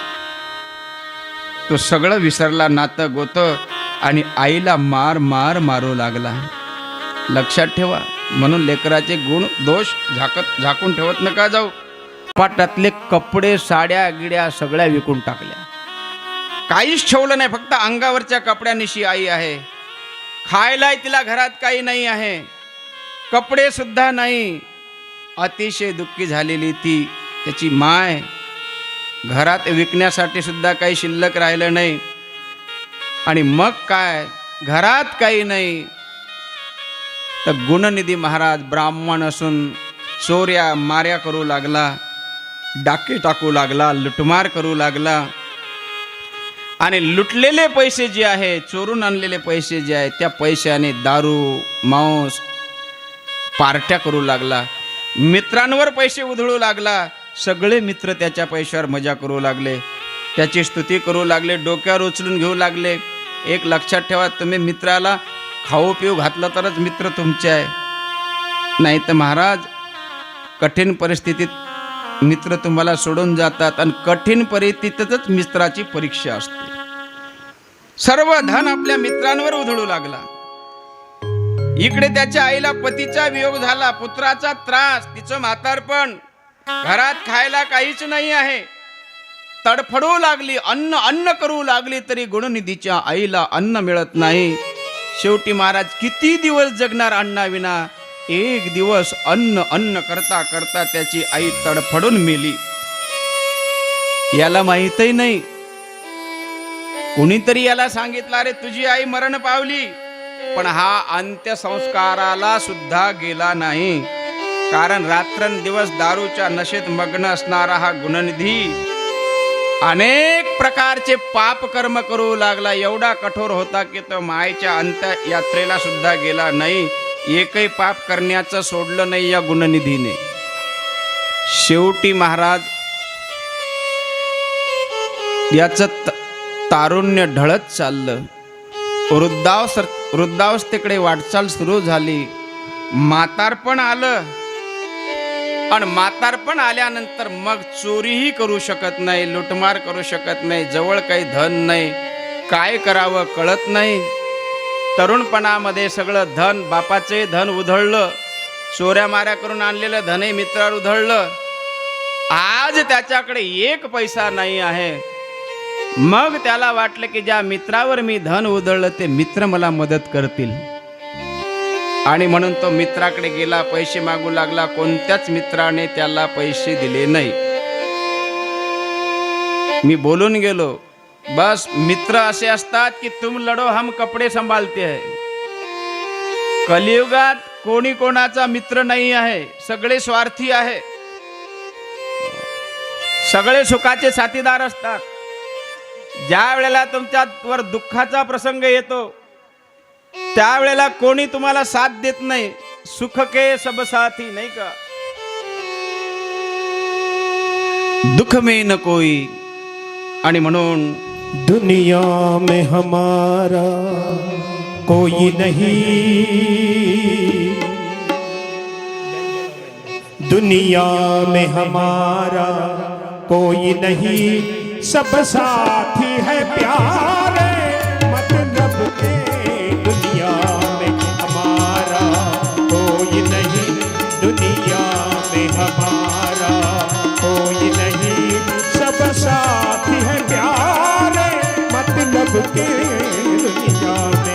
तो सगळं विसरला, नातं गोतं, आणि आईला मार मार मारू लागला. लक्षात ठेवा, म्हणून लेकराचे गुण दोष झाकून ठेवत नका जाऊ. पाटातले कपडे साड्या गिड्या सगळ्या विकून टाकल्या, काहीच ठेवलं नाही, फक्त अंगावरच्या कपड्यानिशी आई आहे. खायला तिला घरात काही नाही आहे, कपडे सुद्धा नाही. अतिशय दुःखी झालेली ती, त्याची माय, घरात विकण्यासाठी सुद्धा काही शिल्लक राहिलं नाही. आणि मग काय, घरात काही नाही तर गुणनिधी महाराज ब्राह्मण असून चोऱ्या माऱ्या करू लागला, डाके टाकू लागला, लुटमार करू लागला. आणि लुटलेले पैसे जे आहे, चोरून आणलेले पैसे जे आहे, त्या पैशाने दारू मांस पार्ट्या करू लागला. मित्रांवर पैसे उधळू लागला. सगळे मित्र त्याच्या पैशावर मजा करू लागले, त्याची स्तुती करू लागले, डोक्यावर उचलून घेऊ लागले. एक लक्षात ठेवा, तुम्ही मित्राला खाऊ पिऊ घातलं तरच मित्र तुमचे आहे, नाही तर महाराज कठीण परिस्थितीत मित्र तुम्हाला सोडून जातात. आणि कठीण परिस्थितीतच मित्राची परीक्षा असते. सर्व धन आपल्या मित्रांवर उधळू लागला. इकडे त्याच्या आईला पतीचा वियोग झाला, पुत्राचा त्रास, तिचं म्हातारपण, घरात खायला काहीच नाही आहे, तडफडू लागली, अन्न करू लागली, तरी गुणनिधीच्या आईला अन्न मिळत नाही. शेवटी महाराज किती दिवस जगणार अन्नाविना? एक दिवस अन्न करता करता त्याची आई तडफडून मेली. याला माहीतही नाही. कुणीतरी याला सांगितलं, अरे तुझी आई मरण पावली. पण हा अंत्यसंस्काराला सुद्धा गेला नाही, कारण रात्रंदिवस दारूच्या नशेत मग्न असणारा हा गुणनिधी अनेक प्रकारचे पाप कर्म करू लागला. एवढा कठोर होता की तो मायेच्या अंत्ययात्रेला सुद्धा गेला नाही. एकही पाप करण्याचं सोडलं नाही या गुणनिधीने. शेवटी महाराज याचं तारुण्य ढळत चाललं, वृद्धावस्थेकडे वाटचाल सुरू झाली. म्हातारपण आलं, आणि म्हातारपण आल्यानंतर मग चोरीही करू शकत नाही, लुटमार करू शकत नाही, जवळ काही धन नाही, काय करावं कळत नाही. तरुणपणामध्ये सगळं धन, बापाचे धन उधळलं, चोऱ्या माऱ्या करून आणलेलं धनही मित्रावर उधळलं. आज त्याच्याकडे एक पैसा नाही आहे. मग त्याला वाटलं की ज्या मित्रावर मी धन उधळलं ते मित्र मला मदत करतील, आणि म्हणून तो मित्राकडे गेला, पैसे मागू लागला. कोणत्याच मित्राने त्याला पैसे दिले नाही. मी बोलून गेलो, बस मित्र असे असतात की तुम लढो हम कपडे संभालते है. कलियुगात कोणी कोणाचा मित्र नाही आहे, सगळे स्वार्थी आहे, सगळे सुखाचे साथीदार असतात. ज्या वेळेला तुमच्यावर दुःखाचा प्रसंग येतो त्यावेळेला कोणी तुम्हाला साथ देत नाही. सुख के सब साथी, नाही का? दुख में न कोई. आणि म्हणून दुनिया में हमारा कोई नहीं, दुनिया में हमारा कोई नहीं, सब साथी है प्यारे मतलब के. दुनिया में हमारा कोई नहीं, दुनिया में हमारा कोई नहीं, सब साथी है प्यारे मतलब के. दुनिया में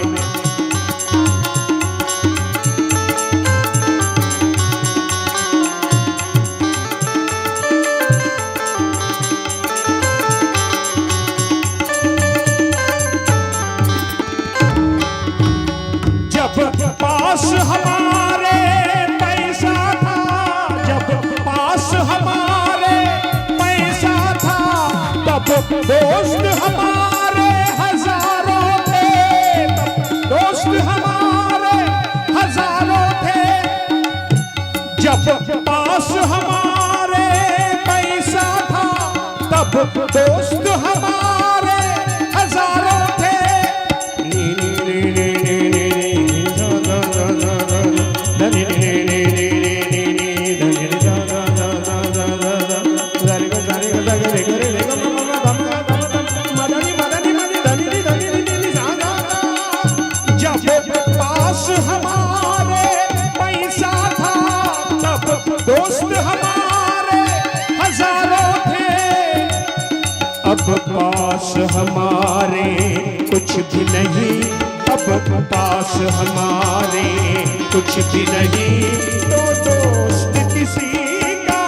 पास हमारे पैसा था, जब पास हमारे पैसा था, तब दोस्त हमारे हजारों थे, दोस्त हमारे हजारों थे, जब पास हमारे पैसा था तब दोस्त हमारे हजारों थे। जब पास हमारे पैसा था तब दोस्त हमारे हजारों थे, अब पास हमारे कुछ भी नहीं, अब पास हमारे कुछ भी नहीं, तो दोस्त किसी का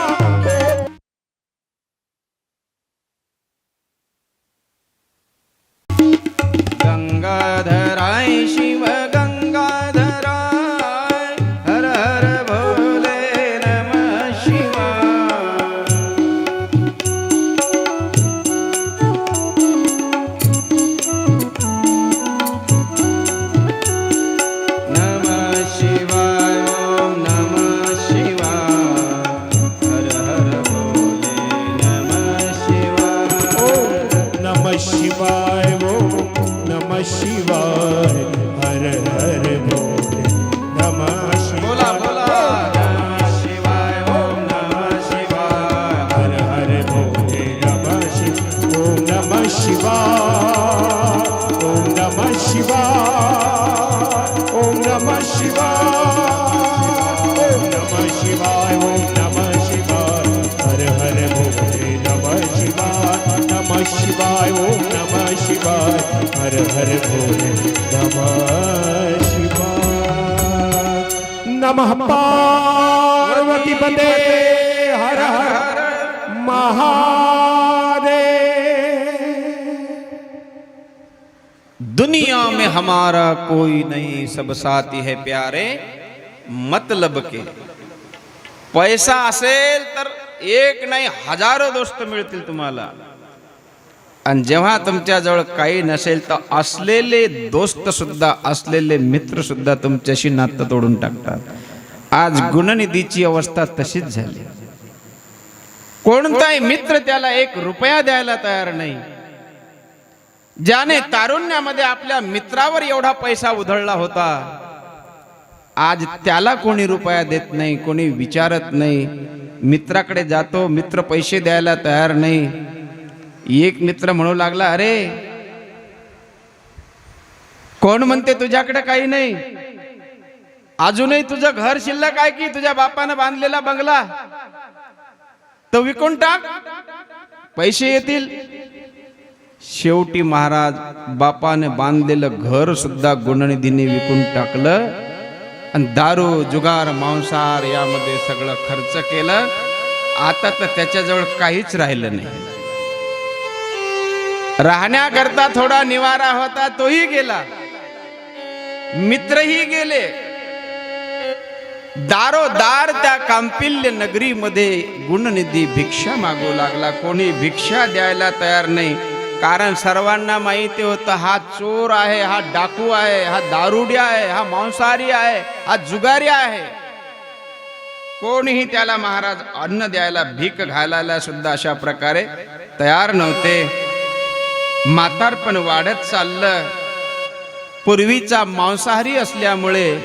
गंगाधराय शिव गंगाधराय हर हर भोले नमः शिवाय। नमः शिवाय ओम नमः शिवाय हर हर भोले नमः शिवाय। नमः शिवाय ओम नमः शिवाय हर हर भोले नमः बोला शिवाय। बोला नमः शिवाय ओम नमः शिवाय हर हर भोले नमः शिवाय। ओम नमः शिवाय ओम नमः शिवाय ओम नमः शिवाय ओम नमः शिवाय ओम नमः शिवाय हर हर भोले नमः शिवाय। नमः शिवाय ओम नमः शिवाय हर हर भोले नमः शिवाय। नमः पार्वती पते हर हर महादेव। दुनिया में हमारा कोई नहीं, सब साथी है प्यारे मतलब के। पैसा असेल तर एक नाही हजारो दोस्त मिळतील तुम्हाला, आणि जेव्हा तुमच्याजवळ काही नसेल तर असलेले दोस्त सुद्धा, असलेले मित्र सुद्धा तुमच्याशी नातं तोडून टाकतात. आज गुणनिधीची अवस्था तशीच झाली. कोणताही मित्र त्याला 1 रुपया द्यायला तयार नाही. ज्याने तारुण्यामध्ये आपल्या मित्रावर एवढा पैसा उधळला होता, आज त्याला कोणी रुपया देत नाही, कोणी विचारत नाही. मित्राकडे जातो, मित्र पैसे द्यायला तयार नाही. एक मित्र म्हणू लागला, अरे कोण म्हणते तुझ्याकडे काही नाही, अजूनही तुझं घर शिल्लक आहे की तुझ्या बापानं बांधलेला बंगला, तो विकून टाक, पैसे येतील. शेवटी महाराज बापाने बांधलेलं घर सुद्धा गुणनिधीने विकून टाकलं आणि दारू जुगार मांसाहार यामध्ये सगळं खर्च केलं. आता तर त्याच्याजवळ काहीच राहिलं नाही. राहण्याकरता थोडा निवारा होता तोही गेला, मित्रही गेले. दारोदार त्या कांपिल्य नगरीमध्ये गुणनिधी भिक्षा मागू लागला. कोणी भिक्षा द्यायला तयार नाही, कारण सर्वांना माहिती होतं हा चोर आहे, हा डाकू आहे, हा दारुड्या आहे, हा मांसाहारी आहे, हा जुगारी आहे. कोणीही त्याला महाराज अन्न द्यायला, भीक घालायला सुद्धा अशा प्रकारे तयार नव्हते. म्हातारपण वाढत चाललं. पूर्वीचा मांसाहारी असल्यामुळे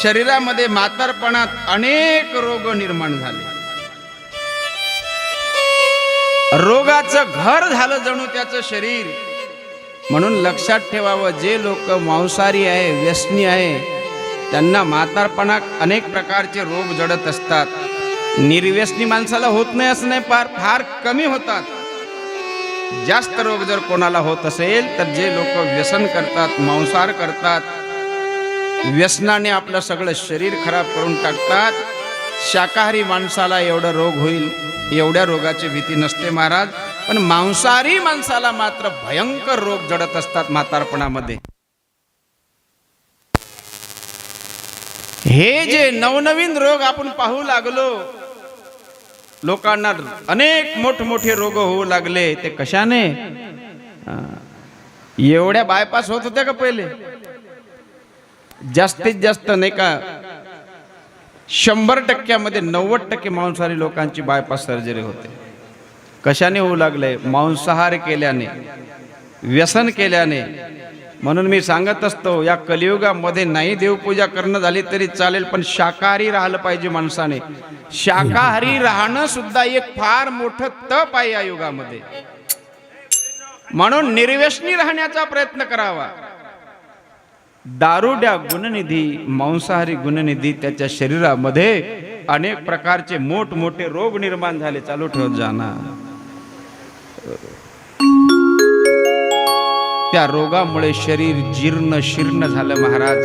शरीरामध्ये म्हातारपणात अनेक रोग निर्माण झाले. रोगाचं घर झालं जणू त्याचं शरीर. म्हणून लक्षात ठेवावं, जे लोक मांसाहारी आहे, व्यसनी आहे, त्यांना म्हातारपणात अनेक प्रकारचे रोग जडत असतात. निर्व्यसनी माणसाला होत नाही असं नाही, फार कमी होतात. जास्त रोग जर कोणाला होत असेल तर जे लोक व्यसन करतात, मांसाहार करतात, व्यसनाने आपलं सगळं शरीर खराब करून टाकतात. शाकाहारी माणसाला एवढा रोग होईल एवढ्या रोगाची भीती नसते महाराज, पण मांसाहारी माणसाला मात्र भयंकर रोग जडत असतात म्हातारपणामध्ये. हे जे नवनवीन रोग आपण पाहू लागलो, लोकांना अनेक मोठमोठे रोग होऊ लागले, ते कशाने? एवढ्या बायपास होत होत्या का पहिले? जास्तीत जास्त नाही का 100%मध्ये 90% मांसाहारी लोकांची बायपास सर्जरी होते. कशाने होऊ लागले? मांसाहार केल्याने, व्यसन केल्याने. म्हणून मी सांगत असतो, या कलियुगामध्ये नाही देवपूजा करणं झाली तरी चालेल, पण शाकाहारी राहिलं पाहिजे माणसाने. शाकाहारी राहणं सुद्धा एक फार मोठं तप आहे या युगामध्ये. म्हणून निर्व्यसनी राहण्याचा प्रयत्न करावा. दारुड्या गुणनिधी, मांसाहारी गुणनिधी त्याच्या शरीरामध्ये अनेक प्रकारचे मोठमोठे रोग निर्माण झाले. चालू ठेवत जाणार. त्या रोगामुळे शरीर जीर्ण शीर्ण झालं महाराज.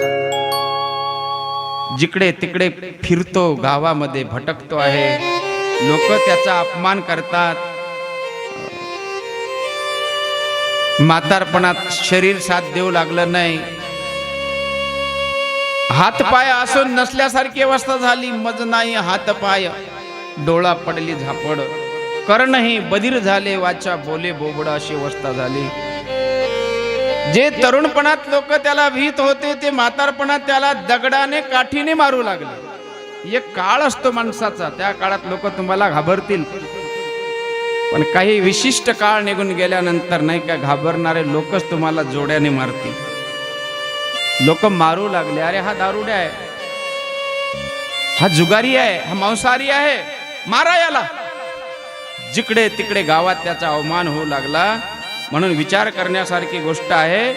जिकडे तिकडे फिरतो, गावामध्ये भटकतो आहे. लोक त्याचा अपमान करतात. म्हातारपणात शरीर साथ देऊ लागलं नाही. हातपाय असून नसल्यासारखी अवस्था झाली. मज नाही हातपाय, डोळा पडली झापड. कर्णही बधीर झाले, वाचा बोले बोबड, अशी अवस्था झाली. जे तरुणपणात लोक त्याला भीत होते, ते म्हातारपणात त्याला दगडाने काठीने मारू लागले. एक काळ असतो माणसाचा, त्या काळात लोक तुम्हाला घाबरतील, पण काही विशिष्ट काळ निघून गेल्यानंतर नाही का घाबरणारे लोकच तुम्हाला जोड्याने मारतील. लोक मारू लागले, अरे हा दारुड्या आहे, हा जुगारी आहे, हा मांसाहारी आहे, मारा याला. जिकडे तिकडे गावात त्याचा अवमान होऊ लागला. म्हणून विचार करण्यासारखी गोष्ट आहे,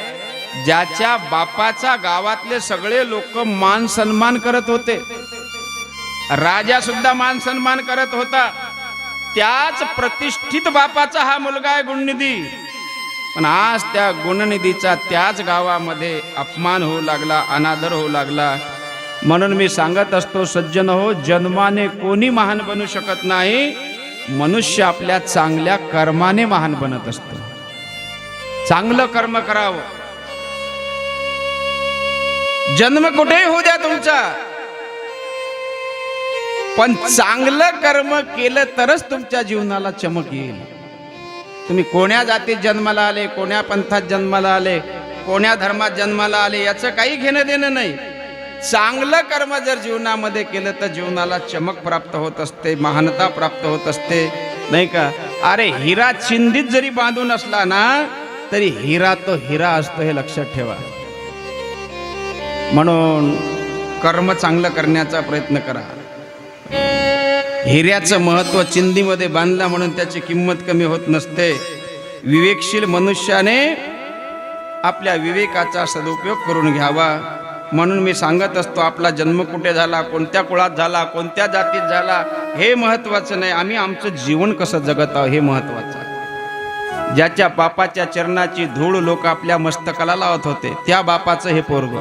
ज्याच्या बापाचा गावातले सगळे लोक मान सन्मान करत होते, राजा सुद्धा मान सन्मान करत होता, त्याच प्रतिष्ठित बापाचा हा मुलगा आहे गुणनिधी. पण आज त्या गुणनिधीचा त्याच गावामध्ये अपमान होऊ लागला, अनादर होऊ लागला. म्हणून मी सांगत असतो, सज्जन हो, जन्माने कोणी महान बनू शकत नाही. मनुष्य आपल्या चांगल्या कर्माने महान बनत असतो. चांगलं कर्म करावं. जन्म कुठेही होऊ द्या तुमचा, पण चांगलं कर्म केलं तरच तुमच्या जीवनाला चमक येईल. तुम्ही कोण्या जातीत जन्माला आले, कोण्या पंथात जन्माला आले, कोण्या धर्मात जन्माला आले, याचं काही घेणं देणं नाही. चांगलं कर्म जर जीवनामध्ये केलं तर जीवनाला चमक प्राप्त होत असते, महानता प्राप्त होत असते, नाही का? अरे हिरा चिंधीत जरी बांधून असला ना, तरी हिरा तो हिरा असतो, हे लक्षात ठेवा. म्हणून कर्म चांगलं करण्याचा प्रयत्न करा. हिऱ्याचं महत्व चिंधीमध्ये बांधला म्हणून त्याची किंमत कमी होत नसते. विवेकशील मनुष्याने आपल्या विवेकाचा सदुपयोग करून घ्यावा. म्हणून मी सांगत असतो, आपला जन्म कुठे झाला, कोणत्या कुळात झाला, कोणत्या जातीत झाला, हे महत्वाचं नाही. आम्ही आमचं जीवन कसं जगत आहोत हे महत्वाचं आहे. ज्याच्या बापाच्या चरणाची धूळ लोक आपल्या मस्तकाला लावत होते, त्या बापाचं हे पोरग.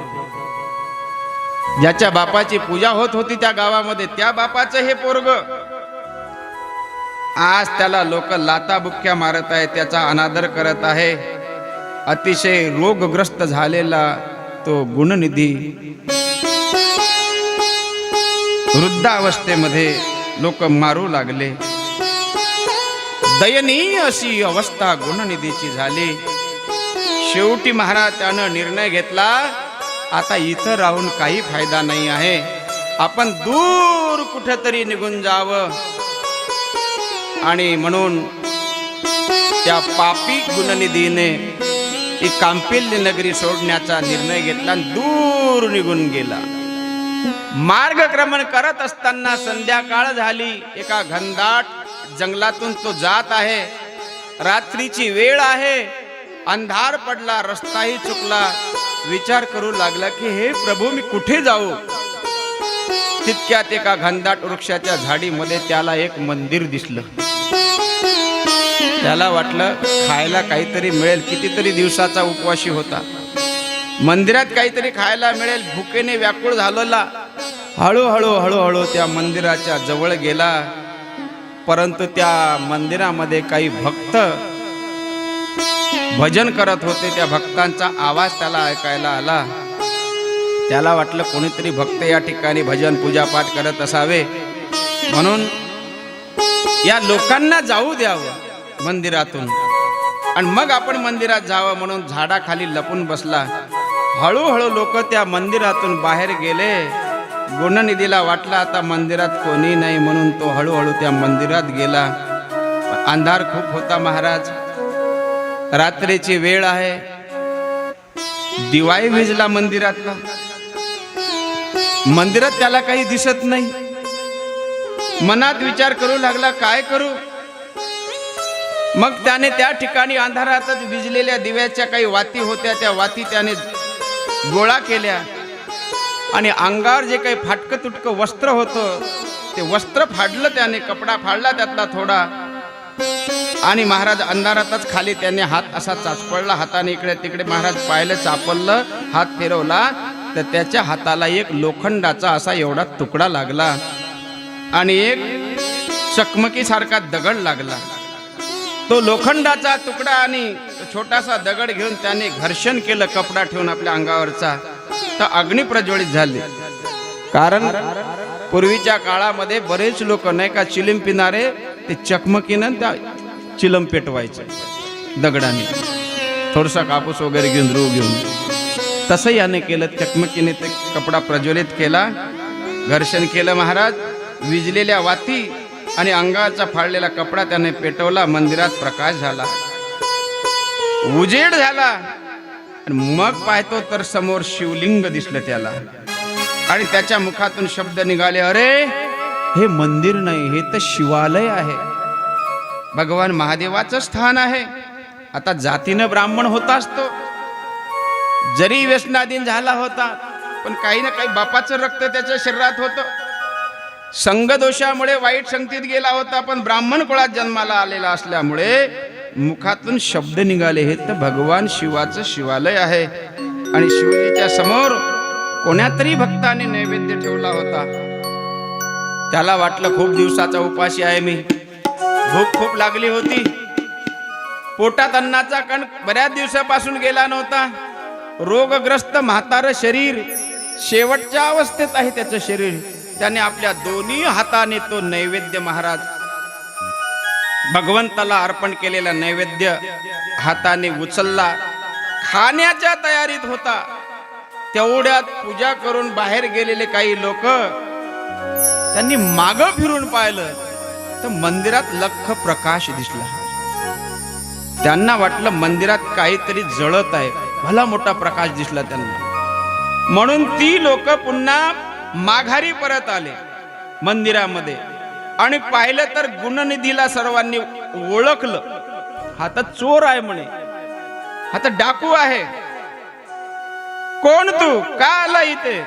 ज्याच्या बापाची पूजा होत होती त्या गावामध्ये, त्या बापाचं हे पोरग. आज त्याला लोक लाताबुक्क्या मारत आहे, त्याचा अनादर करत आहे. अतिशय रोगग्रस्त झालेला तो गुणनिधी वृद्धावस्थेमध्ये लोक मारू लागले. दयनीय अशी अवस्था गुणनिधीची झाली. शेवटी महाराज त्यानं निर्णय घेतला, आता इथं राहून काही फायदा नाही आहे, आपण दूर कुठेतरी निघून जावं. आणि म्हणून त्या पापी गुणनिधीने ती कांपिल्य नगरी सोडण्याचा निर्णय घेतला, दूर निघून गेला. मार्गक्रमण करत असताना संध्याकाळ झाली. एका घनदाट जंगलातून तो जात आहे. रात्रीची वेळ आहे, अंधार पडला, रस्ताही चुकला. विचार करू लागला की हे प्रभू, मी कुठे जाऊ? तितक्यात एका घनदाट वृक्षाच्या झाडीमध्ये त्याला एक मंदिर दिसलं. त्याला वाटलं खायला काहीतरी मिळेल. कितीतरी दिवसाचा उपवासी होता, मंदिरात काहीतरी खायला मिळेल, भुकेने व्याकुळ झालेला. हळूहळू हळूहळू त्या मंदिराच्या जवळ गेला. परंतु त्या मंदिरामध्ये काही भक्त भजन करत होते. त्या भक्तांचा आवाज त्याला ऐकायला आला. त्याला वाटलं कोणीतरी भक्त या ठिकाणी भजन पूजापाठ करत असावे, म्हणून या लोकांना जाऊ द्यावं मंदिरातून. आणि मग आपण मंदिरात जावं म्हणून झाडाखाली लपून बसला. हळूहळू लोक त्या मंदिरातून बाहेर गेले. गुणनिधीला वाटलं आता मंदिरात कोणी नाही म्हणून तो हळूहळू त्या मंदिरात गेला. अंधार खूप होता महाराज, रात्रीची वेळ आहे. दिवाही विझला मंदिरातला. मंदिरात त्याला काही दिसत नाही. मनात विचार करू लागला काय करू. मग त्याने त्या ठिकाणी अंधारातच विझलेल्या दिव्याच्या काही वाती होत्या, त्या वाती त्याने गोळा केल्या आणि अंगावर जे काही फाटकं तुटकं वस्त्र होतं ते वस्त्र फाडलं त्याने, कपडा फाडला त्यातला थोडा. आणि महाराज अंधारातच खाली त्याने हात असा चाचपडला, हाताने इकडे तिकडे महाराज पाहिलं, चापललं, हात फिरवला तर त्याच्या हाताला एक लोखंडाचा असा एवढा तुकडा लागला आणि एक चकमकीसारखा दगड लागला. तो लोखंडाचा तुकडा आणि छोटासा दगड घेऊन त्याने घर्षण केलं कपडा ठेवून आपल्या अंगावरचा, तर अग्नी प्रज्वलित झाले. कारण पूर्वीच्या काळामध्ये बरेच लोक नाही का चिलीम पिणारे ते चकमकीनं त्या चिलम पेटवायचे दगडाने, थोडासा कापूस वगैरे घेऊन रू घेऊन. तसं याने केलं, चकमकीने ते कपडा प्रज्वलित केला, घर्षण केलं महाराज. विजलेल्या वाती आणि अंगाचा फाडलेला कपडा त्याने पेटवला. मंदिरात प्रकाश झाला, उजेड झाला. आणि मग पाहतो तर समोर शिवलिंग दिसलं त्याला आणि त्याच्या मुखातून शब्द निघाले, अरे हे मंदिर नाही, हे तर शिवालय आहे, भगवान महादेवाचं स्थान आहे. आता जातीनं ब्राह्मण होता असतो, जरी व्यसनाधीन झाला होता, पण काही ना काही बापाचं रक्त त्याच्या शरीरात होतं. संगदोषामुळे वाईट संगतीत गेला होता, पण ब्राह्मण कुळात जन्माला आलेला असल्यामुळे मुखातून शब्द निघाले, हे तर भगवान शिवाचं शिवालय आहे. आणि शिवजीच्या समोर कोण्यातरी भक्ताने नैवेद्य ठेवला होता. त्याला वाटलं खूप दिवसाचा उपाशी आहे मी, भूक खूप लागली होती, पोटात अन्नाचा कण बऱ्याच दिवसापासून गेला नव्हता. रोगग्रस्त म्हातारं शरीर, शेवटच्या अवस्थेत आहे त्याचं शरीर. त्याने आपल्या दोन्ही हाताने तो नैवेद्य महाराज भगवंताला अर्पण केलेला नैवेद्य हाताने उचलला. खाण्याच्या तयारीत होता, तेवढ्यात पूजा करून बाहेर गेलेले काही लोक त्यांनी मागं फिरून पाहिलं तर मंदिरात लख्ख प्रकाश दिसला. त्यांना वाटलं मंदिरात काहीतरी जळत आहे, भला मोठा प्रकाश दिसला त्यांना. म्हणून ती लोक पुन्हा माघारी परत आले मंदिरामध्ये आणि पाहिलं तर गुणनिधीला सर्वांनी ओळखलं. हा तर चोर आहे म्हणे, हा तर डाकू आहे. कोण तू, का आला इथे,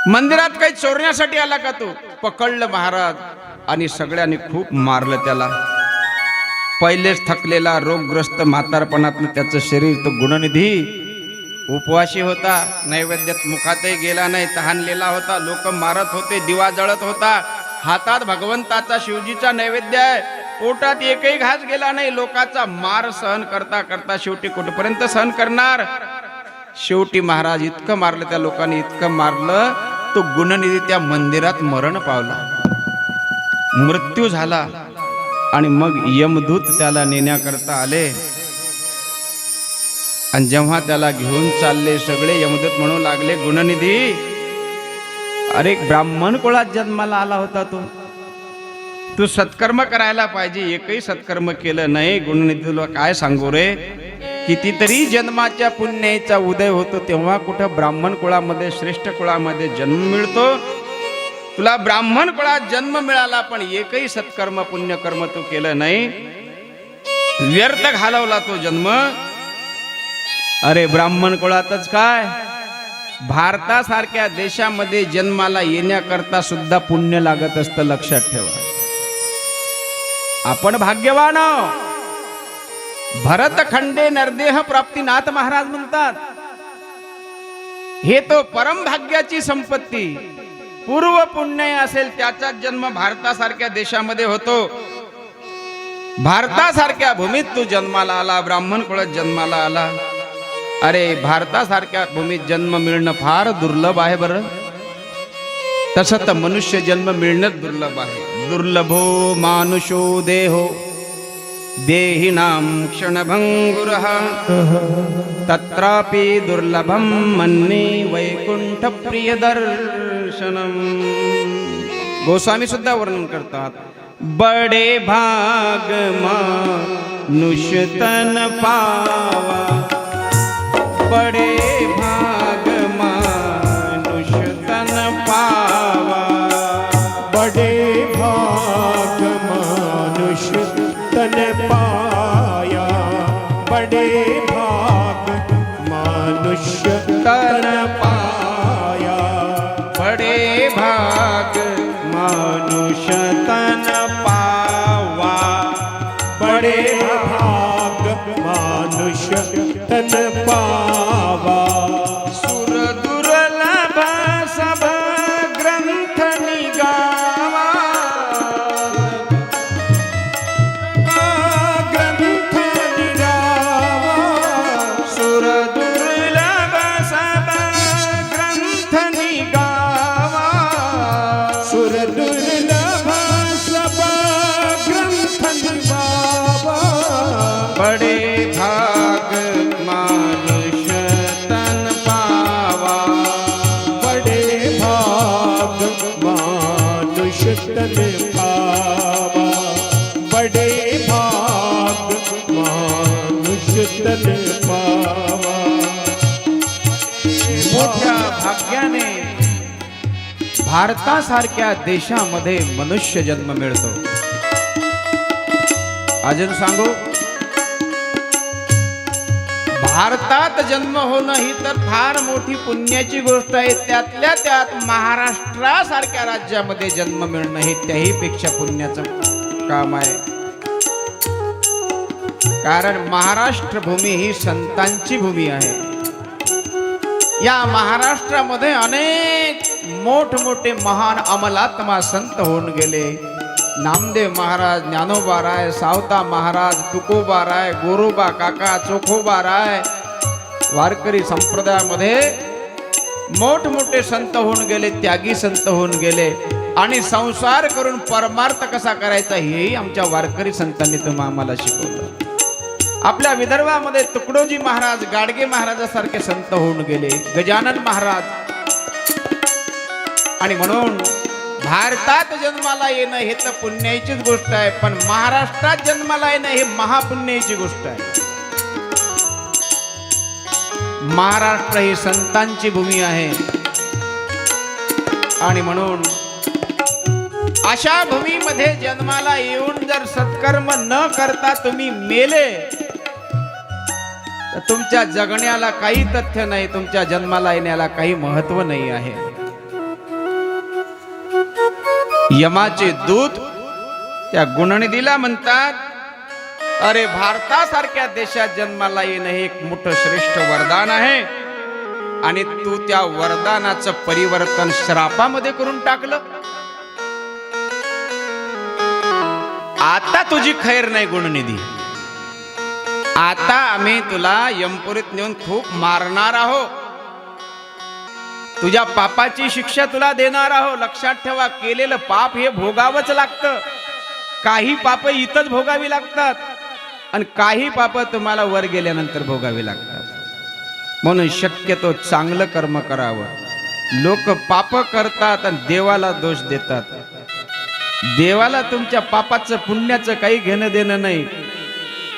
मंदिरात काही चोरण्यासाठी आला का तू. पकडलं महाराज आणि सगळ्यांनी खूप मारलं त्याला. पहिलेच थकलेला रोगग्रस्त म्हातारपणातनं त्याचं शरीर, तो गुणनिधी उपवाशी होता, नैवेद्यात मुखातही गेला नाही, तहानलेला होता. लोक मारत होते, दिवा जळत होता, हातात भगवंताचा शिवजीचा नैवेद्य आहे, पोटात एकही घास गेला नाही. लोकांचा मार सहन करता करता शेवटी कुठपर्यंत सहन करणार. शेवटी महाराज इतकं मारलं त्या लोकांनी, इतकं मारलं, तो गुणनिधी त्या मंदिरात मरण पावला, मृत्यू झाला. आणि मग यमदूत त्याला नेण्याकरता आले. आणि जेव्हा त्याला घेऊन चालले सगळे, यमदूत म्हणू लागले, गुणनिधी अरे ब्राह्मण कुळात जन्माला आला होता तू सत्कर्म करायला पाहिजे, एकही सत्कर्म केलं नाही. गुणनिधी तुला काय सांगू रे, कितीतरी जन्माच्या पुण्याचा उदय होतो, तेव्हा कुठं ब्राह्मण कुळामध्ये, श्रेष्ठ कुळामध्ये जन्म मिळतो. तुला ब्राह्मण कुळात जन्म मिळाला, पण एकही सत्कर्म पुण्यकर्म तू केलं नाही, व्यर्थ घालवला तो जन्म. अरे ब्राह्मण कुळातच काय, भारतासारख्या देशामध्ये जन्माला येण्याकरता सुद्धा पुण्य लागत असतं, लक्षात ठेवा. आपण भाग्यवान आहोत. भरतखंडे नरदेह प्राप्तीनाथ महाराज म्हणतात, हे तो परम भाग्याची संपत्ती. पूर्व पुण्य असेल त्याचा जन्म भारतासारख्या देशामध्ये होतो. भारतासारख्या भूमीत तू जन्माला आला, ब्राह्मण कुळात जन्माला आला. अरे भारतासारख्या भूमीत जन्म मिळणं फार दुर्लभ आहे बरं. तसं तर मनुष्य जन्म मिळणंच दुर्लभ आहे. दुर्लभो मानुषो देहो देहिनां क्षणभङ्गुरः तत्रापि दुर्लभं मन्ये वैकुंठप्रियदर्शनम्. गोस्वामी सुद्धा वर्णन करतात. बडे भाग मनुष्य तन पावा, बडे भाग मनुष्य तन पावा, बड़े भाग मनुष्य तन पाया, बड़े भाग मनुष्य तन पाया, बडे भाग मनुष्य तन पावा, बड़े भाग मनुष्य तन पावा. सुर दुर्लभ सब ग्रंथ निगावा, ग्रंथ निरावा, सुर दुर्लभ सब ग्रंथ निगावा, सुर दुर्लभ सब ग्रंथ निरावा. बडे भाग मनुष्य तन पावा, बड़े भाग मनुष्य तन पावा, बड़े भाग मनुष्य तन पावा. मोठ्या भाग्याने भारतासारख्या देशामध्ये मनुष्य जन्म मिळतो. अजून सांगू, भारतात जन्म होणं ही तर फार मोठी पुण्याची गोष्ट आहे. त्यातल्या त्यात महाराष्ट्रासारख्या राज्यामध्ये जन्म मिळणं हे त्याही पेक्षा पुण्याचं काम आहे. कारण महाराष्ट्र भूमी ही संतांची भूमी आहे. या महाराष्ट्रामध्ये अनेक मोठमोठे महान अमलात्मा संत होऊन गेले. नामदेव महाराज, ज्ञानोबा राय, सावता महाराज, तुकोबा राय, गोरोबा काका, चोखोबा राय, वारकरी संप्रदायामध्ये मोठमोठे संत होऊन गेले, त्यागी संत होऊन गेले. आणि संसार करून परमार्थ कसा करायचा हेही आमच्या वारकरी संतांनी आम्हाला शिकवलं. आपल्या विदर्भामध्ये तुकडोजी महाराज, गाडगे महाराजासारखे संत होऊन गेले, गजानन महाराज. आणि म्हणून भारतात जन्माला येणं हे तर पुण्याचीच गोष्ट आहे, पण महाराष्ट्रात जन्माला येणं हे महापुण्याची गोष्ट आहे. महाराष्ट्र ही संतांची भूमी आहे. आणि म्हणून अशा भूमीमध्ये जन्माला येऊन जर सत्कर्म न करता तुम्ही मेले तर तुमच्या जगण्याला काही तथ्य नाही, तुमच्या जन्माला येण्याला काही महत्व नाही आहे. यमाचे दूत त्या गुणनिधीला म्हणतात, अरे भारतासारख्या देशात जन्माला येणं हे एक मोठं श्रेष्ठ वरदान आहे आणि तू त्या वरदानाचं परिवर्तन श्रापामध्ये करून टाकलं. आता तुझी खैर नाही गुणनिधी, आता आम्ही तुला यमपुरीत नेऊन खूप मारणार आहोत, तुझ्या पापाची शिक्षा तुला देणार आहोत. लक्षात ठेवा, केलेलं पाप हे भोगावंच लागतं. काही पाप इथंच भोगावी लागतात आणि काही पाप तुम्हाला वर गेल्यानंतर भोगावी लागतात. म्हणून शक्यतो चांगलं कर्म करावं. लोक पाप करतात आणि देवाला दोष देतात. देवाला तुमच्या पापाचं पुण्याचं काही घेणं देणं नाही.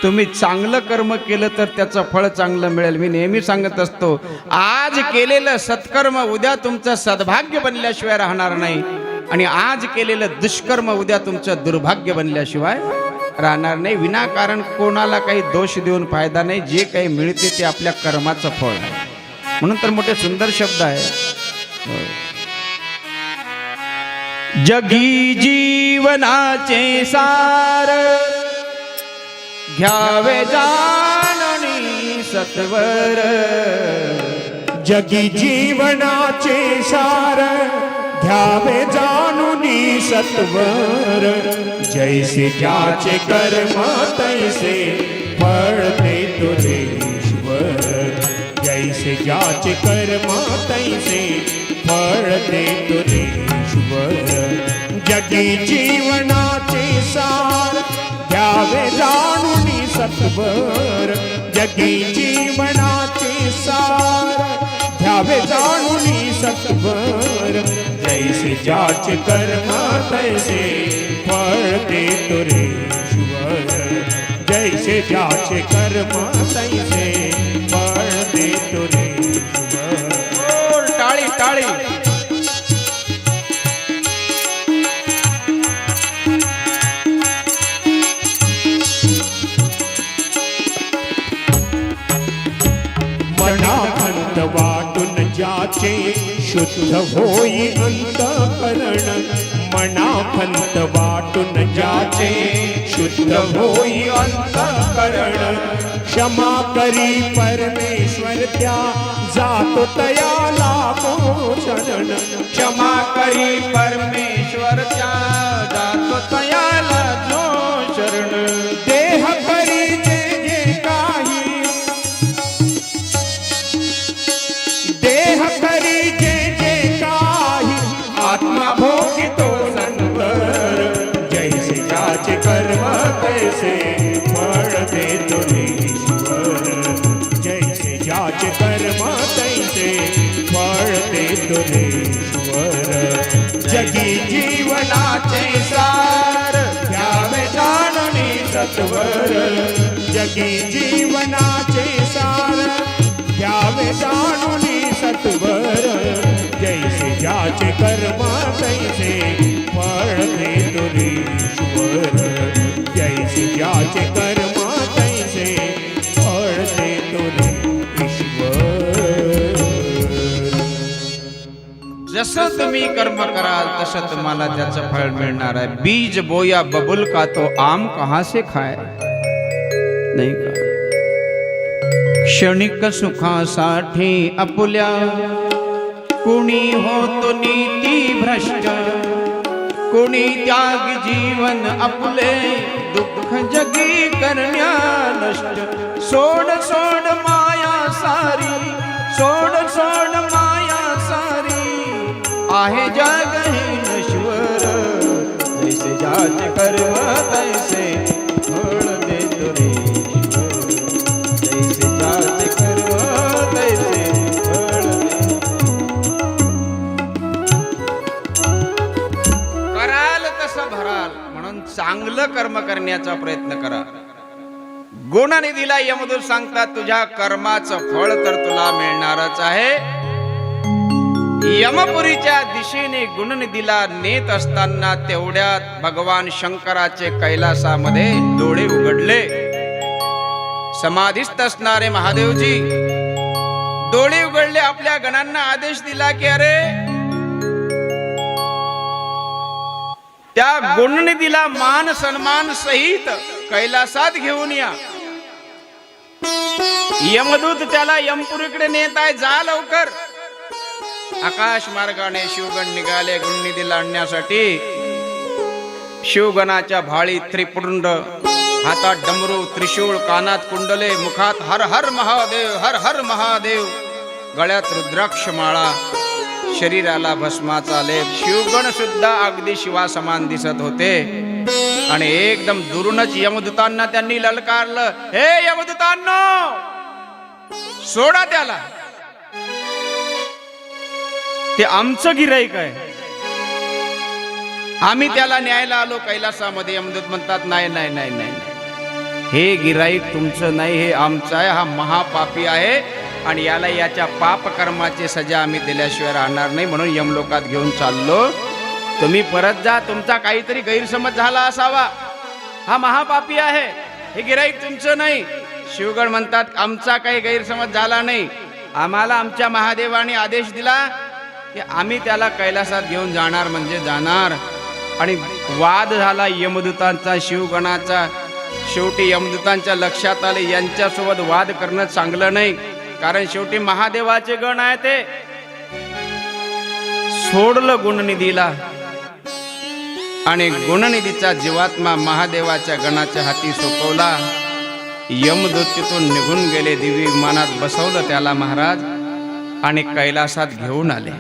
तुम्ही चांगलं कर्म केलं तर त्याचं फळ चांगलं मिळेल. मी नेहमी सांगत असतो, आज केलेलं सत्कर्म उद्या तुमचं सद्भाग्य बनल्याशिवाय राहणार नाही आणि आज केलेलं दुष्कर्म उद्या तुमचं दुर्भाग्य बनल्याशिवाय राहणार नाही. विनाकारण कोणाला काही दोष देऊन फायदा नाही. जे काही मिळते ते आपल्या कर्माचं फळ आहे. म्हणून तर मोठे सुंदर शब्द आहे. जगी जीवनाचे सार घ्यावे जाणणी सत्वर. जगी जीवनाचे सार घ्यावे जाणुनी सत्वर. जैसे ज्याचे कर्म तैसे फळ देतो ईश्वर. जैसे ज्याचे कर्म तैसे फळ देतो ईश्वर. जगी जीवनाचे सार घ्यावे जाणून सत्वर जगी जीवनाचे सार घ्यावे जाणून सत्वर जैसे ज्याचे कर्म तैसे फळ देतो रे ईश्वर जैसे ज्याचे कर्म तैसे फळ देतो रे ईश्वर टाळी टाळी मनाखंत वाटून ज्याचे शुद्ध होई अंतःकरण मनाखंत वाटून ज्याचे शुद्ध होई अंतःकरण क्षमा करी परमेश्वर त्या जातो तयाला शरण क्षमा करी परमेश्वरच्या जातो तयाला जो शरण देह करी जे जे काही देह करी जे जे काही आत्मा भोगितो संकर जैसे ज्याचे कर्म तैसे फळ देतो रे ईश्वर जैसे ज्याचे कर्म तैसे फळ देतो रे ईश्वर जगी जीवनाचे सार घ्यावे जाणणे सत्वर जगी जीवनाचे सार घ्यावे जाणून सत्वर जैसे ज्याचे कर्म तैसे फळ देतो रे ईश्वर जैसे ज्याचे कर्म तैसे फळ देतो रे ईश्वर जसं तुम्ही कर्म कराल तसं तुम्हाला त्याचं फळ मिळणार आहे बीज बोया बबुल का तो आम कहां से खाए नाही का क्षणिक सुखासाठी आपुल्या कुणी होतो नीती भ्रष्ट कुणी त्याग जीवन आपले दुःख जगी करण्या नष्ट सोड सोड माया सारी सोड सोड माया सारी आहे जग हे नश्वर जैसे ज्याचे कर्म तैसे फळ देतो रे ईश्वर जैसे ज्याचे कर्म तैसे फळ कराल तसं भराल म्हणून चांगलं कर्म करण्याचा प्रयत्न करा गुणनिधीला यमदूत सांगतात तुझ्या कर्माचं फळ तर तुला मिळणारच आहे यमपुरीच्या दिशेने गुणनिधीला नेत असताना तेवढ्यात भगवान शंकराचे कैलासामध्ये डोळे उघडले समाधीस्थ असणारे महादेवजी डोळे उघडले आपल्या गणांना आदेश दिला की अरे त्या गुणनिधीला मान सन्मान सहित कैलासात घेऊन या यमदूत त्याला यमपुरीकडे नेत आहे जा लवकर आकाश मार्गाने शिवगण निघाले गुणनिधीला आणण्यासाठी शिवगणाच्या भाळी त्रिपुंड हातात डमरू त्रिशूळ कानात कुंडले मुखात हर हर महादेव हर हर महादेव गळ्यात रुद्राक्ष माळा शरीराला भस्माचा लेप शिवगण सुद्धा अगदी शिवा समान दिसत होते आणि एकदम दुरूनच यमदूतांना त्यांनी ललकारलं हे यमदूतांनो सोडा त्याला ते आमचं गिराईक आहे आम्ही त्याला न्यायला आलो कैलासामध्ये यमदूत म्हणतात नाही नाही नाही नाही हे गिराईक तुमचं नाही हे आमचं आहे हा महापापी आहे आणि याला याच्या पाप कर्माची सजा आम्ही दिल्याशिवाय राहणार नाही म्हणून यमलोकात घेऊन चाललो तुम्ही परत जा तुमचा काहीतरी गैरसमज झाला असावा हा महापापी आहे हे गिराईक तुमचं नाही शिवगण म्हणतात आमचा काही गैरसमज झाला नाही आम्हाला आमच्या महादेवाने आदेश दिला की आम्ही त्याला कैलासात घेऊन जाणार म्हणजे जाणार आणि वाद झाला यमदूतांचा शिवगणाचा शेवटी यमदूतांच्या लक्षात आले यांच्यासोबत वाद करणं चांगलं नाही कारण शेवटी महादेवाचे गण आहे ते सोडलं गुणनिधीला आणि गुणनिधीचा जीवात्मा महादेवाच्या गणाच्या हाती सोपवला यमदूत तिथून निघून गेले दिव्य विमानात बसवलं त्याला महाराज आणि कैलासात घेऊन आले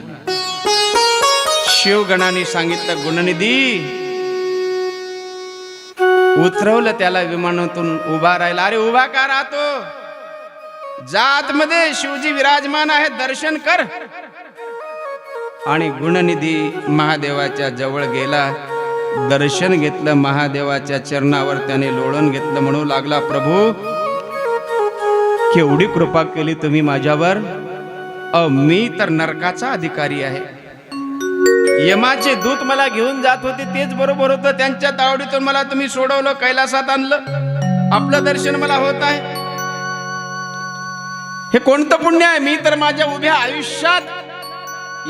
शिवगणाने सांगितलं गुणनिधी उतरवलं त्याला विमानातून, उभा राहिला. अरे उभा का राहतो, जात मध्ये शिवजी विराजमान आहे, दर्शन कर. आणि गुणनिधी महादेवाच्या जवळ गेला, दर्शन घेतलं, महादेवाच्या चरणावर त्याने लोळण घेतलं. म्हणू लागला, प्रभू केवढी कृपा केली तुम्ही माझ्यावर. मी तर नरकाचा अधिकारी आहे. यमाचे दूत मला घेऊन जात होते, तेच बरोबर होतं. त्यांच्या तावडीतून मला तुम्ही सोडवलं, कैलासात आणलं, आपलं दर्शन मला होत आहे. हे कोणतं पुण्य आहे. मी तर माझ्या उभ्या आयुष्यात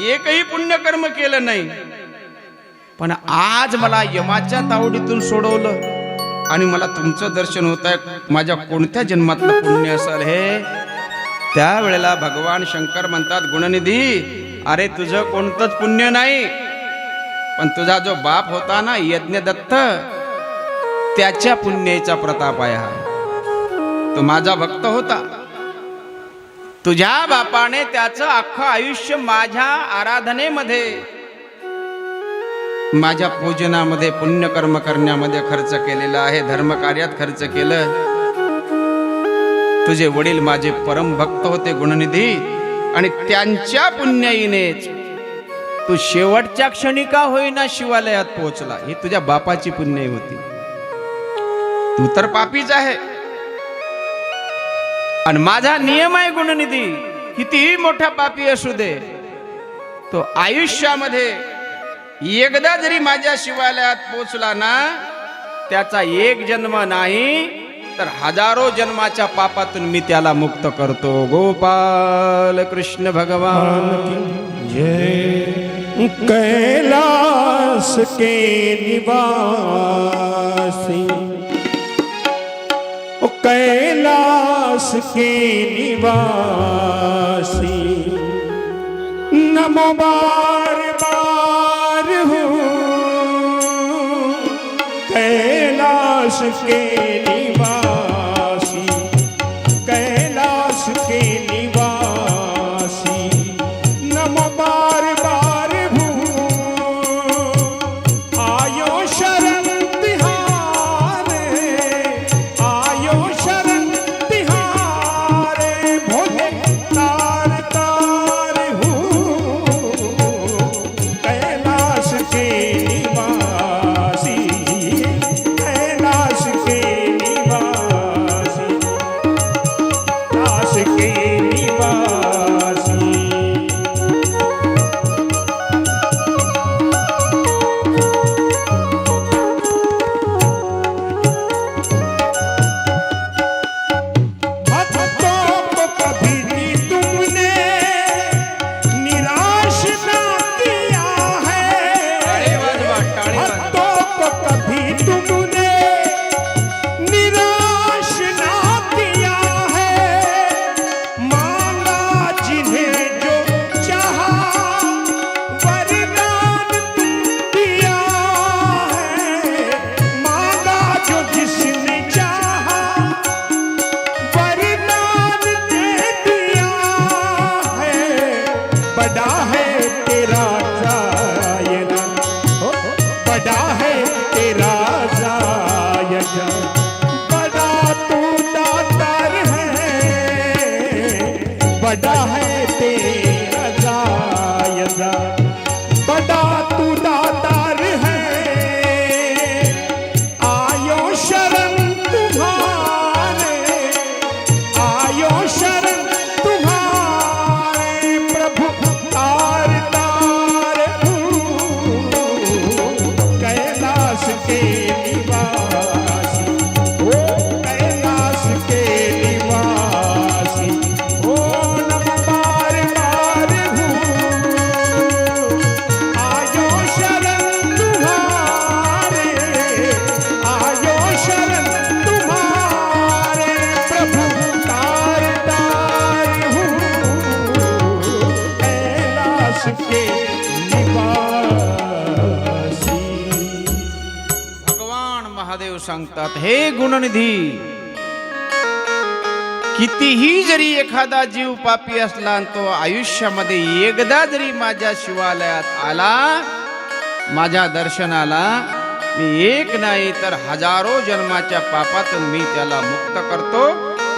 एकही पुण्यकर्म केलं नाही, पण आज मला यमाच्या तावडीतून सोडवलं आणि मला तुमचं दर्शन होत आहे. माझ्या कोणत्या जन्मातलं पुण्य असेल हे. त्यावेळेला भगवान शंकर म्हणतात, गुणनिधी अरे तुझं कोणतंच पुण्य नाही, पण तुझा जो बाप होता ना यज्ञदत्त, त्याच्या पुण्याचा प्रताप आहे हा. तो माझा भक्त होता. तुझ्या बापाने त्याचं अख्खं आयुष्य माझ्या आराधनेमध्ये, माझ्या पूजनामध्ये, पुण्यकर्म करण्यामध्ये खर्च केलेला आहे, धर्मकार्यात खर्च केलं. तुझे वडील माझे परम भक्त होते गुणनिधी, आणि त्यांच्या पुण्याईनेच तू शेवटच्या क्षणी का होईना शिवालयात पोहोचला. ही तुझ्या बापाची पुण्याई होती. तू तर पापीच आहे, आणि माझा नियम आहे गुणनिधी, कितीही मोठा पापी असू दे, तो आयुष्यामध्ये एकदा जरी माझ्या शिवालयात पोचला ना, त्याचा एक जन्म नाही तर हजारो जन्माच्या पापातून मी त्याला मुक्त करतो. गोपाल कृष्ण भगवान की जय. कैलास के निवासी, ओ कैलास के निवासी, नमो बार बार हूँ कैलाश के निवासी, कैलाश के निवासी, नमो बार बार हूँ आयो शरण तिहारे, आयो शरण तिहारे, भोले तार तार हूँ कैलाश के निवासी, कैलाश के निवासी, कैलाश के निवासी. भक्तों को कभी भी तुमने निराश ना किया है, टाळी वाजवा, टाळी वाजवा. भक्तों को कभी तुमने निराश ना किया है, मांगा जिन्हें जो चाहा वरदान दिया है, मांगा जो जिसने चाहा वरदान दे दिया है. बड़ा है तेरा जायना, हो, बड़ा है तेरा जायना, बड़ा तू दातार है, बड़ा है तेरा जायना, बड़ा तू दातार है. आयो शरण तुम्हारे, आयो शरण तुम्हारे, प्रभु तार तार हूँ कैलाश के निवासी, ओ कैलाश के निवासी, ओ नमो बार बार हूँ आयो शरण तुम्हारे, आयो शरण तुम्हारे, प्रभु तार तार हूँ कैलाश के निवासी. भगवान महादेव सांगतात, हे गुणनिधी, कितीही जरी एखादा जीव पापी असला आणि तो आयुष्यामध्ये एकदा जरी माझ्या शिवालयात आला, माझ्या दर्शनाला, मी एक नाही तर हजारो जन्माच्या पापातून मी त्याला मुक्त करतो.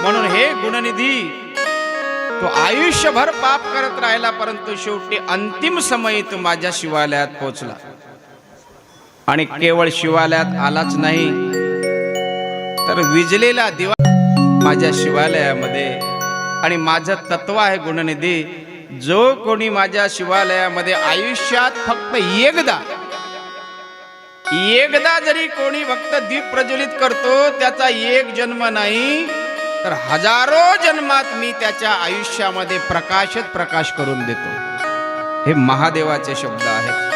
म्हणून हे गुणनिधी, तो आयुष्यभर पाप करत राहिला, परंतु शेवटी अंतिम समयी तो माझ्या शिवालयात पोहोचला. आणि केवळ शिवालयात आलाच नाही, तर विजलेला दिवा माझ्या शिवालयामध्ये. आणि माझं तत्व आहे गुणनिधी, जो कोणी माझ्या शिवालयामध्ये आयुष्यात फक्त एकदा जरी कोणी फक्त दीप प्रज्वलित करतो, त्याचा एक जन्म नाही तर हजारो जन्मात मी त्याच्या आयुष्यामध्ये प्रकाशच प्रकाश करून देतो. हे महादेवाचे शब्द आहेत.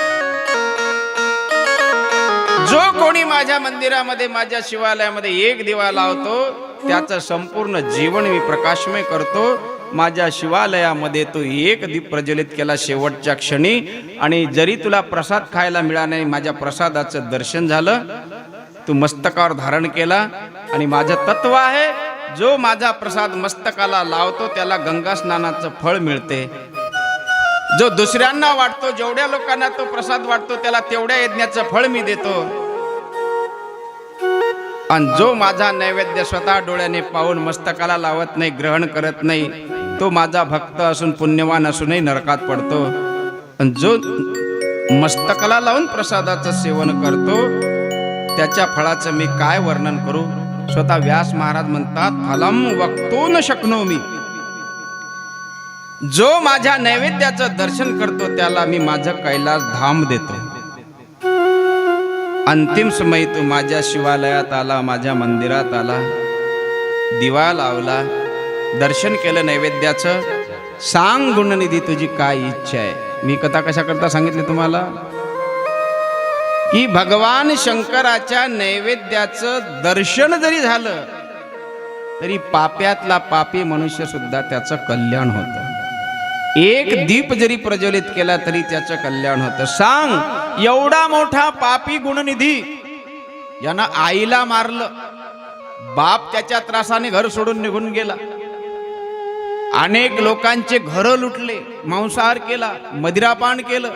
जो कोणी माझ्या मंदिरामध्ये, माझ्या शिवालयामध्ये एक दिवा लावतो, त्याचं संपूर्ण जीवन मी प्रकाशमय करतो. माझ्या शिवालयामध्ये तो एक दीप प्रज्वलित केला शेवटच्या क्षणी, आणि जरी तुला प्रसाद खायला मिळाला नाही, माझ्या प्रसादाचं दर्शन झालं, तू मस्तकावर धारण केला. आणि माझं तत्व आहे, जो माझा प्रसाद मस्तकाला लावतो त्याला गंगा स्नानाचं फळ मिळते. जो दुसऱ्यांना वाटतो, जेवढ्या लोकांना तो प्रसाद वाटतो, त्याला तेवढ्या यज्ञाचं फळ मी देतो. आणि जो माझा नैवेद्य स्वतः डोळ्याने पाहून मस्तकाला लावत नाही, ग्रहण करत नाही, तो माझा भक्त असून पुण्यवान असूनही नरकात पडतो. आणि जो मस्तकाला लावून प्रसादाचं सेवन करतो, त्याच्या फळाचं मी काय वर्णन करू. स्वतः व्यास महाराज म्हणतात, फलम वक्तो न शक्नोमी. जो माझ्या नैवेद्याचं दर्शन करतो त्याला मी माझं कैलास धाम देतो. अंतिम समय तू माझ्या शिवालयात आला, माझ्या मंदिरात आला, दिवा लावला, दर्शन केलं नैवेद्याचं. सांग गुणनिधी, तुझी काय इच्छा आहे. मी कथा कशा करता सांगितली तुम्हाला, की भगवान शंकराच्या नैवेद्याचं दर्शन जरी झालं तरी पाप्यातला पापी मनुष्य सुद्धा त्याचं कल्याण होतं. एक दीप जरी प्रज्वलित केला तरी त्याचं कल्याण होतं. सांग, एवढा मोठा पापी गुणनिधी, यानं आईला मारलं, बाप त्याच्या त्रासाने घर सोडून निघून गेला, अनेक लोकांचे घर लुटले, मांसाहार केला, मदिरापान केलं,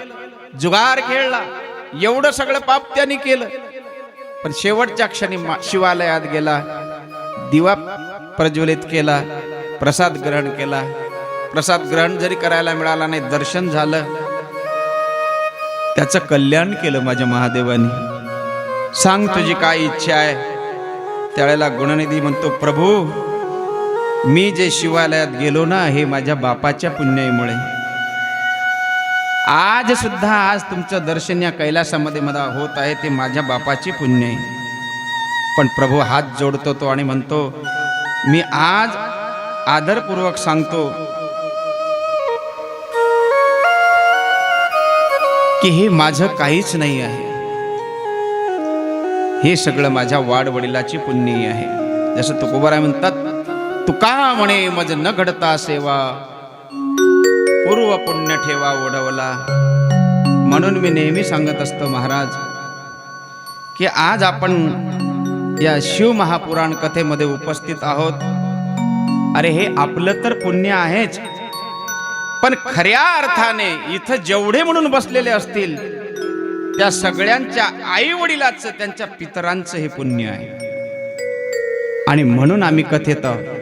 जुगार खेळला, एवढं सगळं पाप त्यांनी केलं. पण शेवटच्या क्षणी शिवालयात गेला, दिवा प्रज्वलित केला, प्रसाद ग्रहण केला. प्रसाद ग्रहण जरी करायला मिळाला नाही, दर्शन झालं, त्याचं कल्याण केलं माझ्या महादेवानी. सांग तुझी काय इच्छा आहे. त्यावेळेला गुणनिधी म्हणतो, प्रभू, मी जे शिवालयात गेलो ना, हे माझ्या बापाच्या पुण्याईमुळे. आज सुद्धा आज तुमचं दर्शन या कैलासामध्ये मला होत आहे, ते माझ्या बापाची पुण्य आहे. पण प्रभू हात जोडतो तो आणि म्हणतो, मी आज आदरपूर्वक सांगतो की हे माझं काहीच नाही आहे, हे सगळं माझ्या वाडवडिलाची पुण्य आहे. जसं तुकोबाराय म्हणतात, तुका म्हणे मज न घडता सेवा, पूर्व पुण्य ठेवा ओढवला. म्हणून मी नेहमी सांगत असतो महाराज, की आज आपण या शिव महापुराण कथेमध्ये उपस्थित आहोत. अरे हे आपलं तर पुण्य आहेच, पण खऱ्या अर्थाने इथं जेवढे म्हणून बसलेले असतील त्या सगळ्यांच्या आई वडिलाचं, त्यांच्या पितरांचं हे पुण्य आहे. आणि म्हणून आम्ही कथेत आहोत,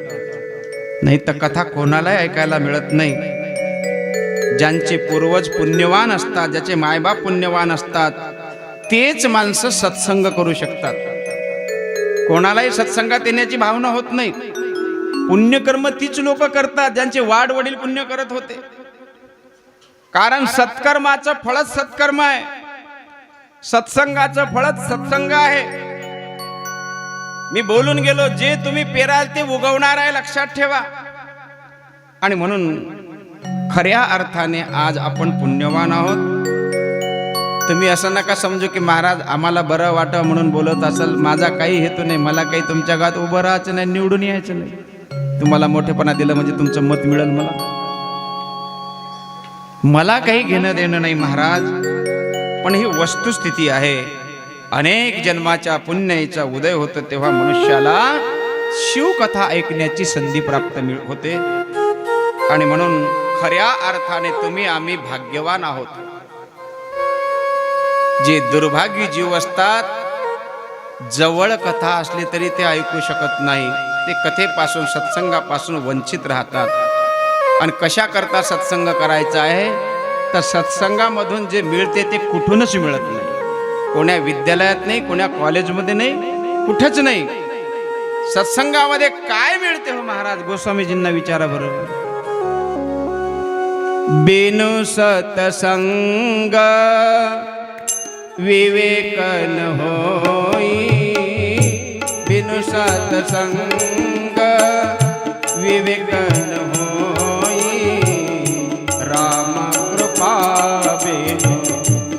नाही तर कथा कोणालाही ऐकायला मिळत नाही. ज्यांचे पूर्वज पुण्यवान असतात, ज्याचे मायबाप पुण्यवान असतात, तेच माणसं सत्संग करू शकतात. कोणालाही सत्संगात येण्याची भावना होत नाही. पुण्यकर्म तीच लोक करतात ज्यांचे वाड वडील पुण्य करत होते. कारण सत्कर्माचं फळच सत्कर्म आहे, सत्संगाचं फळच सत्संग आहे. मी बोलून गेलो, जे तुम्ही पेराल ते उगवणार आहे, लक्षात ठेवा. आणि म्हणून खऱ्या अर्थाने आज आपण पुण्यवान आहोत. तुम्ही असं नका समजू की महाराज आम्हाला बरं वाटावं म्हणून बोलत असेल. माझा काही हेतू नाही, मला काही तुमच्या गावात उभं राहायचं नाही, निवडून यायचं नाही. तुम्हाला मोठेपणा दिलं म्हणजे तुमचं मत मिळेल मला काही घेणं देणं नाही महाराज. पण ही वस्तुस्थिती आहे. अनेक जन्माच्या पुण्याचा उदय होतो तेव्हा मनुष्याला शिवकथा ऐकण्याची संधी प्राप्त होते. आणि म्हणून खऱ्या अर्थाने तुम्ही आम्ही भाग्यवान आहोत. जे दुर्भाग्य जीव असतात जवळ कथा असली तरी ते ऐकू शकत नाही. ते कथेपासून सत्संगापासून वंचित राहतात. आणि कशा करता सत्संग करायचा आहे तर सत्संगामधून जे मिळते ते कुठूनच मिळत नाही. कोण्या विद्यालयात नाही, कोण्या कॉलेजमध्ये नाही, कुठेच नाही. सत्संगामध्ये काय मिळते हो महाराज? गोस्वामीजींना विचारा बरोबर. बिनु सत्संग विवेक न होई, बिनु सत्संग विवेक न होई, राम कृपा बिनु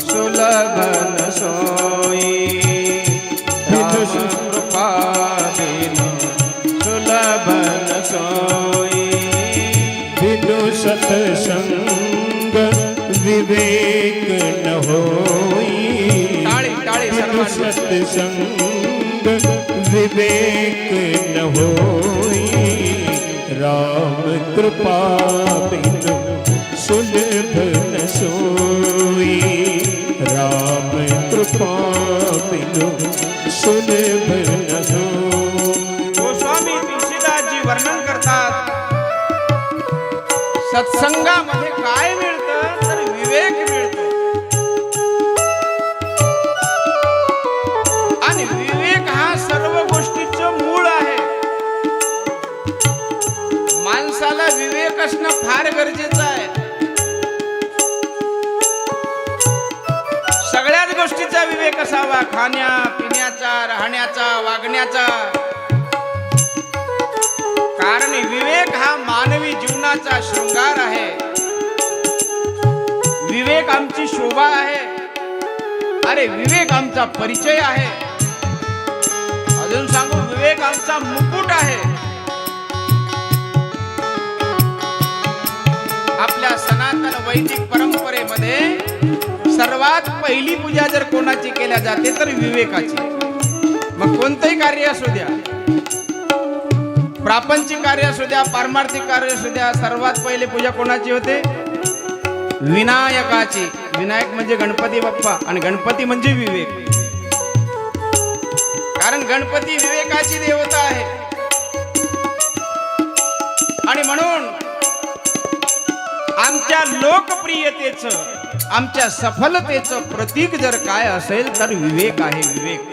सुलभ न सोई, राम कृपा बिनु सुलभ न सोई. बिनु सत्संग विवेक न होई, टाळी टाळी बिनु सर्वांनी. सत्संग विवेक न होई, राम कृपा बिनु सुलभ न सोई, राम कृपा बिनु सुलभ न सोई. गोस्वामी तुलसीदासजी वर्णन करतात, सत्संगामध्ये काय मिळतं तर विवेक मिळतो. आणि विवेक हा सर्व गोष्टीचं मूळ आहे. माणसाला विवेक असणं फार गरजेचं आहे. सगळ्याच गोष्टीचा विवेक असावा, खाण्या पिण्याचा, राहण्याचा, वागण्याचा. कारण विवेक हा मानवी जीवनाचा शृंगार आहे. विवेक आमची शोभा आहे. अरे विवेक आमचा परिचय आहे. अजून सांगू, विवेक आमचा मुकुट आहे. आपल्या सनातन वैदिक परंपरेमध्ये सर्वात पहिली पूजा जर कोणाची केल्या जाते तर विवेकाची. मग कोणतंही कार्य असू द्या, प्रापंचिक कार्य असू द्या, पारमार्थिक कार्य असू द्या, सर्वात पहिले पूजा कोणाची होते? विनायकाची. विनायक म्हणजे गणपती बाप्पा आणि गणपती म्हणजे विवेक. कारण गणपती विवेकाची देवता आहे. आणि म्हणून आमच्या लोकप्रियतेचं, आमच्या सफलतेचं प्रतीक जर काय असेल तर विवेक आहे. विवेक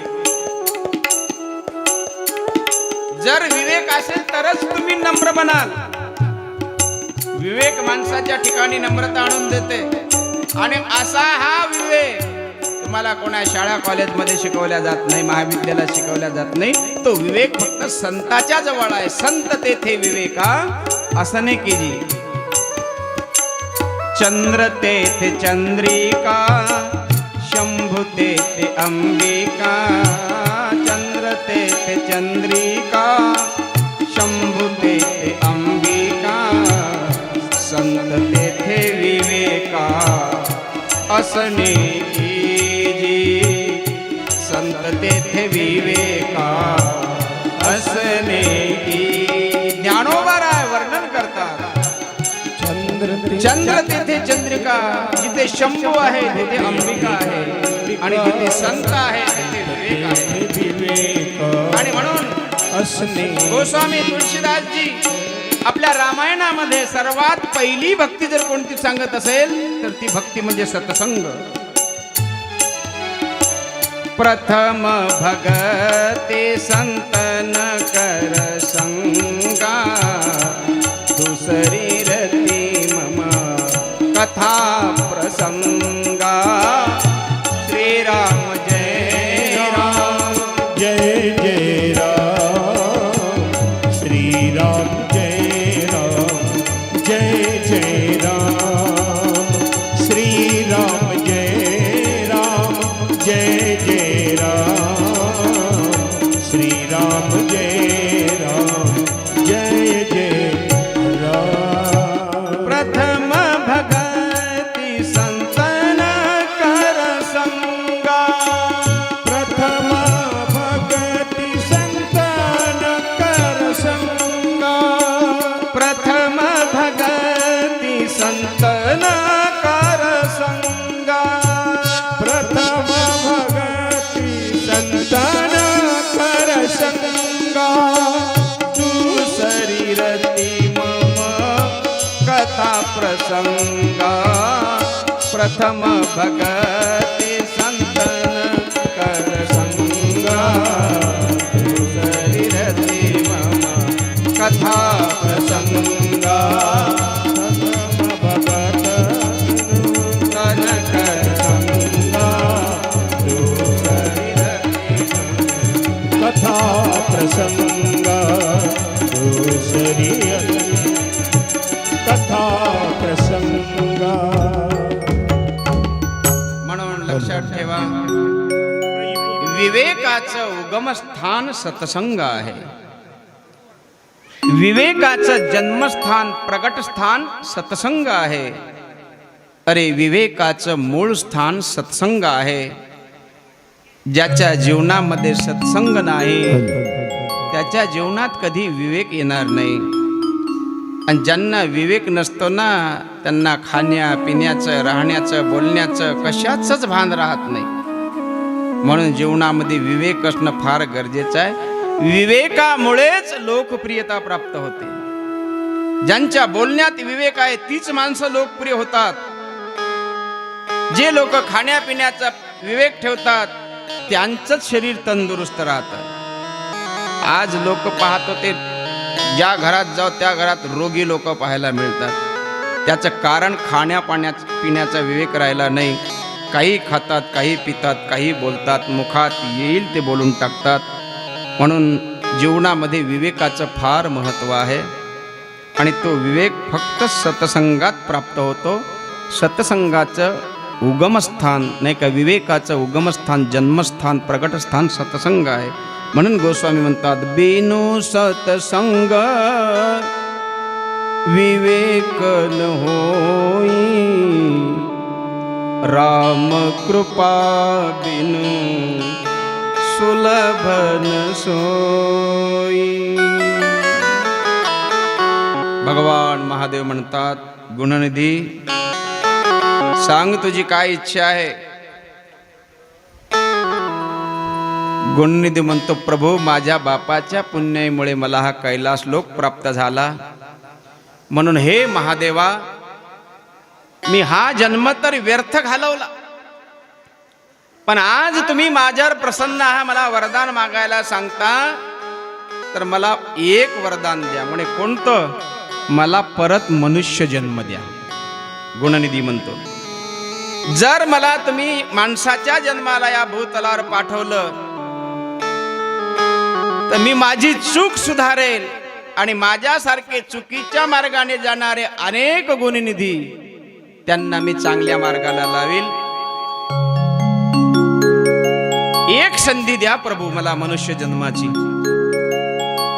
जर विवेक असेल तरच तुम्ही नम्र बनाल. विवेक माणसाच्या ठिकाणी नम्रता आणून देते. आणि असा हा विवेक तुम्हाला कोणा शाळा कॉलेजमध्ये शिकवल्या जात नाही, महाविद्यालयात शिकवल्या जात नाही. तो विवेक फक्त संताच्या जवळ आहे. संत तेथे विवेका असने कीजी. चंद्र तेथे चंद्रिका, शंभु तेथे अंबिका. चंद्र तेथे चंद्रिका, शंभु तेथे अंबिका. संत तेथे विवेका असने कीजी. संत तेथे विवेका असने की. ज्ञानोबा वर्णन करतात, चंद्र तेथे चंद्रिका, जिथे शंभू आहे तिथे अंबिका आहे, आणि जिथे संत आहे तिथे विवेक आहे. आणि म्हणून असने गोस्वामी तुलसीदासजी आपल्या रामायणामध्ये सर्वात पहिली भक्ती जर कोणती सांगत असेल तर ती भक्ती म्हणजे सत्संग. प्रथम भगते संतन कर संगा, दुसरी रती मम कथा प्रसंगा. श्रीराम जय राम, जय जय राम. श्रीराम जय राम, जय जय राम. श्रीराम जय राम, जय जय राम. श्रीराम जय राम, जय जय राम. प्रथम भगति संतन कर संगा. प्रथम भगति संतन कर संगा. प्रथम भगति संतन कर संगा. प्रथम भगति संतन कथा प्रसंगा प्रथम भगती संतन कर संगा दुसरी रती मम कथा प्रसंगा तन कर संगा दुसरी रती कथा प्रसंगा दुसरी कथा प्रसंगा. म्हणून लक्षात ठेवा, विवेकाचं उगमस्थान सत्संग आहे. विवेकाचं जन्मस्थान प्रगटस्थान सत्संग आहे. अरे विवेकाचं मूळ स्थान सत्संग आहे. ज्याच्या जीवनामध्ये सत्संग नाही त्याच्या जीवनात कधी विवेक येणार नाही. आणि ज्यांना विवेक नसतो ना त्यांना खाण्या पिण्याचं राहण्याचं बोलण्याचं कशाचंच भान राहत नाही. म्हणून जीवनामध्ये विवेक असणं फार गरजेचं आहे. विवेकामुळेच लोकप्रियता प्राप्त होते. ज्यांच्या बोलण्यात विवेक आहे तीच माणसं लोकप्रिय होतात. जे लोक खाण्यापिण्याचा विवेक ठेवतात त्यांचंच शरीर तंदुरुस्त राहतं. आज लोक पाहत होते, ज्या घरात जाऊ त्या घरात रोगी लोक पाहायला मिळतात. त्याचं कारण पिण्याचा विवेक राहिला नाही. काही खातात, काही पितात, काही बोलतात, मुखात येईल ते बोलून टाकतात. म्हणून जीवनामध्ये विवेकाचं फार महत्त्व आहे. आणि तो विवेक फक्त सत्संगात प्राप्त होतो. सत्संगाचं उगमस्थान नाही का, विवेकाचं उगमस्थान जन्मस्थान प्रगटस्थान सत्संग आहे. म्हणून गोस्वामी म्हणतात, बिनु सत्संग विवेक न होई, राम कृपा बिनु सुलभ न सोई. भगवान महादेव म्हणतात, गुणनिधी सांग तुझी काय इच्छा आहे. गुणनिधी म्हणतो, प्रभू माझ्या बापाच्या पुण्यामुळे मला हा कैलास लोक प्राप्त झाला. म्हणून हे महादेवा, मी हा जन्म तर व्यर्थ घालवला, पण आज तुम्ही माझ्यावर प्रसन्न आहात, मला वरदान मागायला सांगता, तर मला एक वरदान द्या. म्हणे कोणतं? मला परत मनुष्य जन्म द्या. गुणनिधी म्हणतो, जर मला तुम्ही माणसाच्या जन्माला या भूतलावर पाठवलं तर मी माझी चूक सुधारेल आणि माझ्यासारखे चुकीच्या मार्गाने जाणारे अनेक गुणनिधी त्यांना मी चांगल्या मार्गाला लावेल. एक संधी द्या प्रभू मला मनुष्य जन्माची.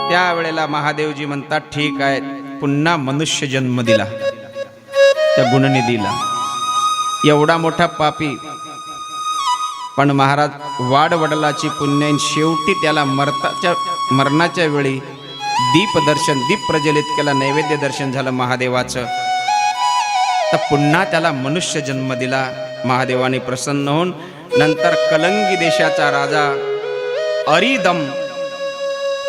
त्यावेळेला महादेवजी म्हणतात, ठीक आहे. पुन्हा मनुष्य जन्म दिला त्या गुणनिधीला. एवढा मोठा पापी, पण महाराज वाडवडिलाची पुण्याईन शेवटी त्याला मरणाच्या वेळी दीप प्रज्वलित केला, नैवेद्य दर्शन झालं महादेवाचं. तर पुन्हा त्याला मनुष्य जन्म दिला. महादेवाने प्रसन्न होऊन नंतर कलंगी देशाचा राजा अरिदम,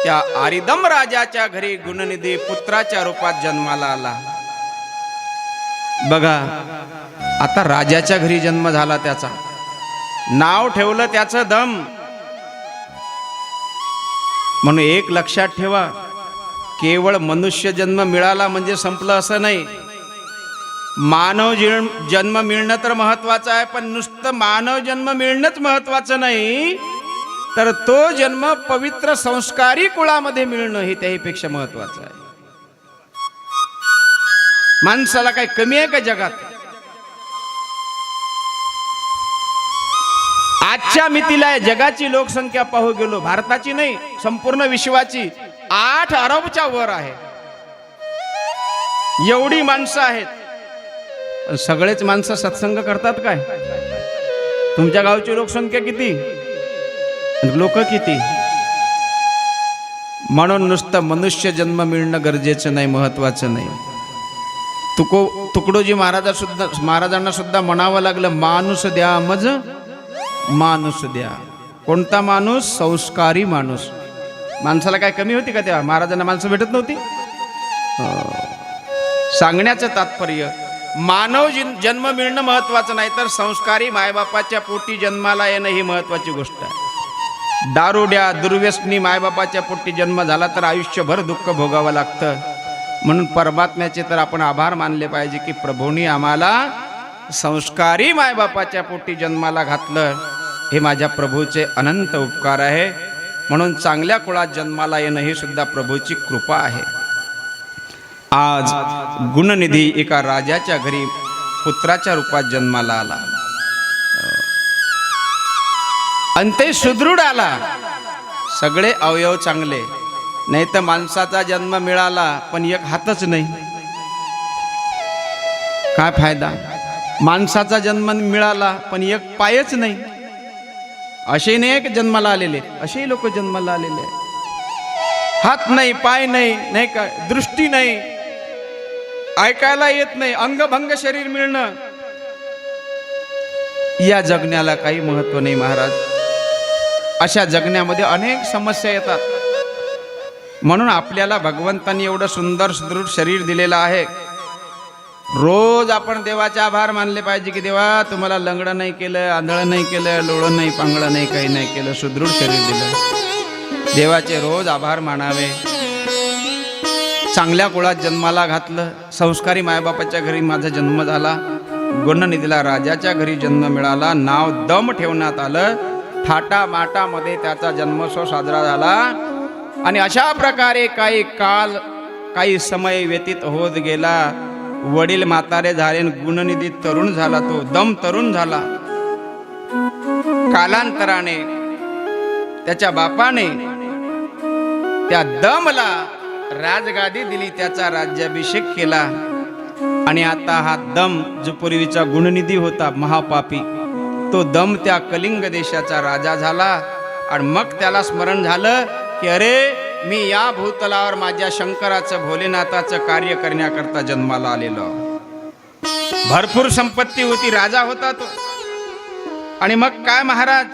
त्या अरिदम राजाच्या घरी गुणनिधी पुत्राच्या रूपात जन्माला आला. बघा, आता राजाच्या घरी जन्म झाला, त्याचा नाव ठेवलं त्याचं दम. म्हणून एक लक्षात ठेवा, केवळ मनुष्य जन्म मिळाला म्हणजे संपलं असं नाही. मानव जन्म मिळणं तर महत्वाचं आहे, पण नुसतं मानव जन्म मिळणंच महत्वाचं नाही, तर तो जन्म पवित्र संस्कारी कुळामध्ये मिळणं हे त्याहीपेक्षा महत्वाचं आहे. माणसाला काही कमी आहे का जगात? आजच्या मितीला जगाची लोकसंख्या पाहू गेलो, भारताची नाही संपूर्ण विश्वाची 8 अरबच्या वर आहे. एवढी माणसं आहेत. सगळेच माणसं सत्संग करतात काय? तुमच्या गावची लोकसंख्या किती, लोक किती? म्हणून नुसतं मनुष्य जन्म मिळणं गरजेचं नाही, महत्वाचं नाही. तुकडोजी महाराजांना सुद्धा म्हणावं लागलं, माणूस द्या मज माणूस द्या. कोणता माणूस? संस्कारी माणूस. माणसाला काय कमी होती का तेव्हा? महाराजांना माणसं भेटत नव्हती. सांगण्याचं तात्पर्य मानव जन्म मिळणं महत्वाचं नाही, तर संस्कारी मायबापाच्या पोटी जन्माला येणं ही महत्वाची गोष्ट आहे. दारुड्या दुर्व्यसनी मायबापाच्या पोटी जन्म झाला तर आयुष्यभर दुःख भोगावं लागतं. म्हणून परमात्म्याचे तर आपण आभार मानले पाहिजे की प्रभूंनी आम्हाला संस्कारी मायबापाच्या पोटी जन्माला घातलं. हे माझ्या प्रभूचे अनंत उपकार आहे. म्हणून चांगल्या कुळात जन्माला येणं ही सुद्धा प्रभूची कृपा आहे. आज गुणनिधी एका राजाच्या घरी पुत्राच्या रूपात जन्माला आला आणि ते सुदृढ आला. सगळे अवयव चांगले, नाही तर माणसाचा जन्म मिळाला पण एक हातच नाही, काय फायदा? माणसाचा जन्म मिळाला पण एक पायच नाही, असे नाही जन्माला आलेले, असे लोक जन्माला आलेले आहेत. हात नाही, पाय नाही, नाही का, दृष्टी नाही, ऐकायला येत नाही, अंगभंग शरीर मिळणं, या जगण्याला काही महत्व नाही महाराज. अशा जगण्यामध्ये अनेक समस्या येतात. म्हणून आपल्याला भगवंतांनी एवढं सुंदर सुदृढ शरीर दिलेलं आहे. रोज आपण देवाचे आभार मानले पाहिजे की देवा तुम्हाला लंगडं नाही केलं, आंधळं नाही केलं, लोळं नाही, पांगळं नाही, काही नाही केलं, सुदृढ शरीर दिलं. देवाचे रोज आभार मानावे. चांगल्या कुळात जन्माला घातलं, संस्कारी मायबापाच्या घरी माझा जन्म झाला, गुणनिधीला राजाच्या घरी जन्म मिळाला, नाव दम ठेवण्यात आलं, थाटा माटामध्ये त्याचा जन्मोत्सव साजरा झाला. आणि अशा प्रकारे काही काल, काही समय व्यतीत होत गेला. वडील म्हातारे झाले, गुणनिधी तरुण झाला, तो दम तरुण झाला. कालांतराने त्याच्या बापाने त्या दमला राजगादी दिली, त्याचा राज्याभिषेक केला. आणि आता हा दम जो पूर्वीचा गुणनिधी होता महापापी, तो दम त्या कलिंग देशाचा राजा झाला. आणि मग त्याला स्मरण झालं की अरे मी या भूतलावर माझ्या शंकराचं भोलेनाथाचं कार्य करण्याकरता जन्माला आलेलो. भरपूर संपत्ती होती, राजा होता तो. आणि मग काय महाराज,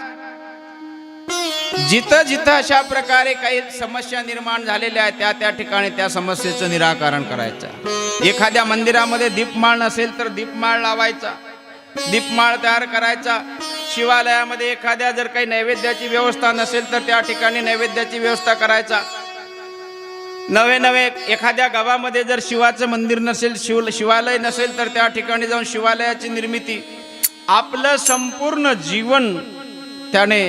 जिथं जिथं अशा प्रकारे काही समस्या निर्माण झालेल्या आहेत त्या त्या ठिकाणी त्या समस्येचं निराकरण करायचं. एखाद्या मंदिरामध्ये दीपमाळ नसेल तर दीपमाळ लावायचा, दीपमाळ तयार करायचा. शिवालयामध्ये एखाद्या जर काही नैवेद्याची व्यवस्था नसेल तर त्या ठिकाणी नैवेद्याची व्यवस्था करायचा. नवे नवे एखाद्या गावामध्ये जर शिवाचं मंदिर नसेल, शिवालय नसेल तर त्या ठिकाणी जाऊन शिवालयाची निर्मिती. आपलं संपूर्ण जीवन त्याने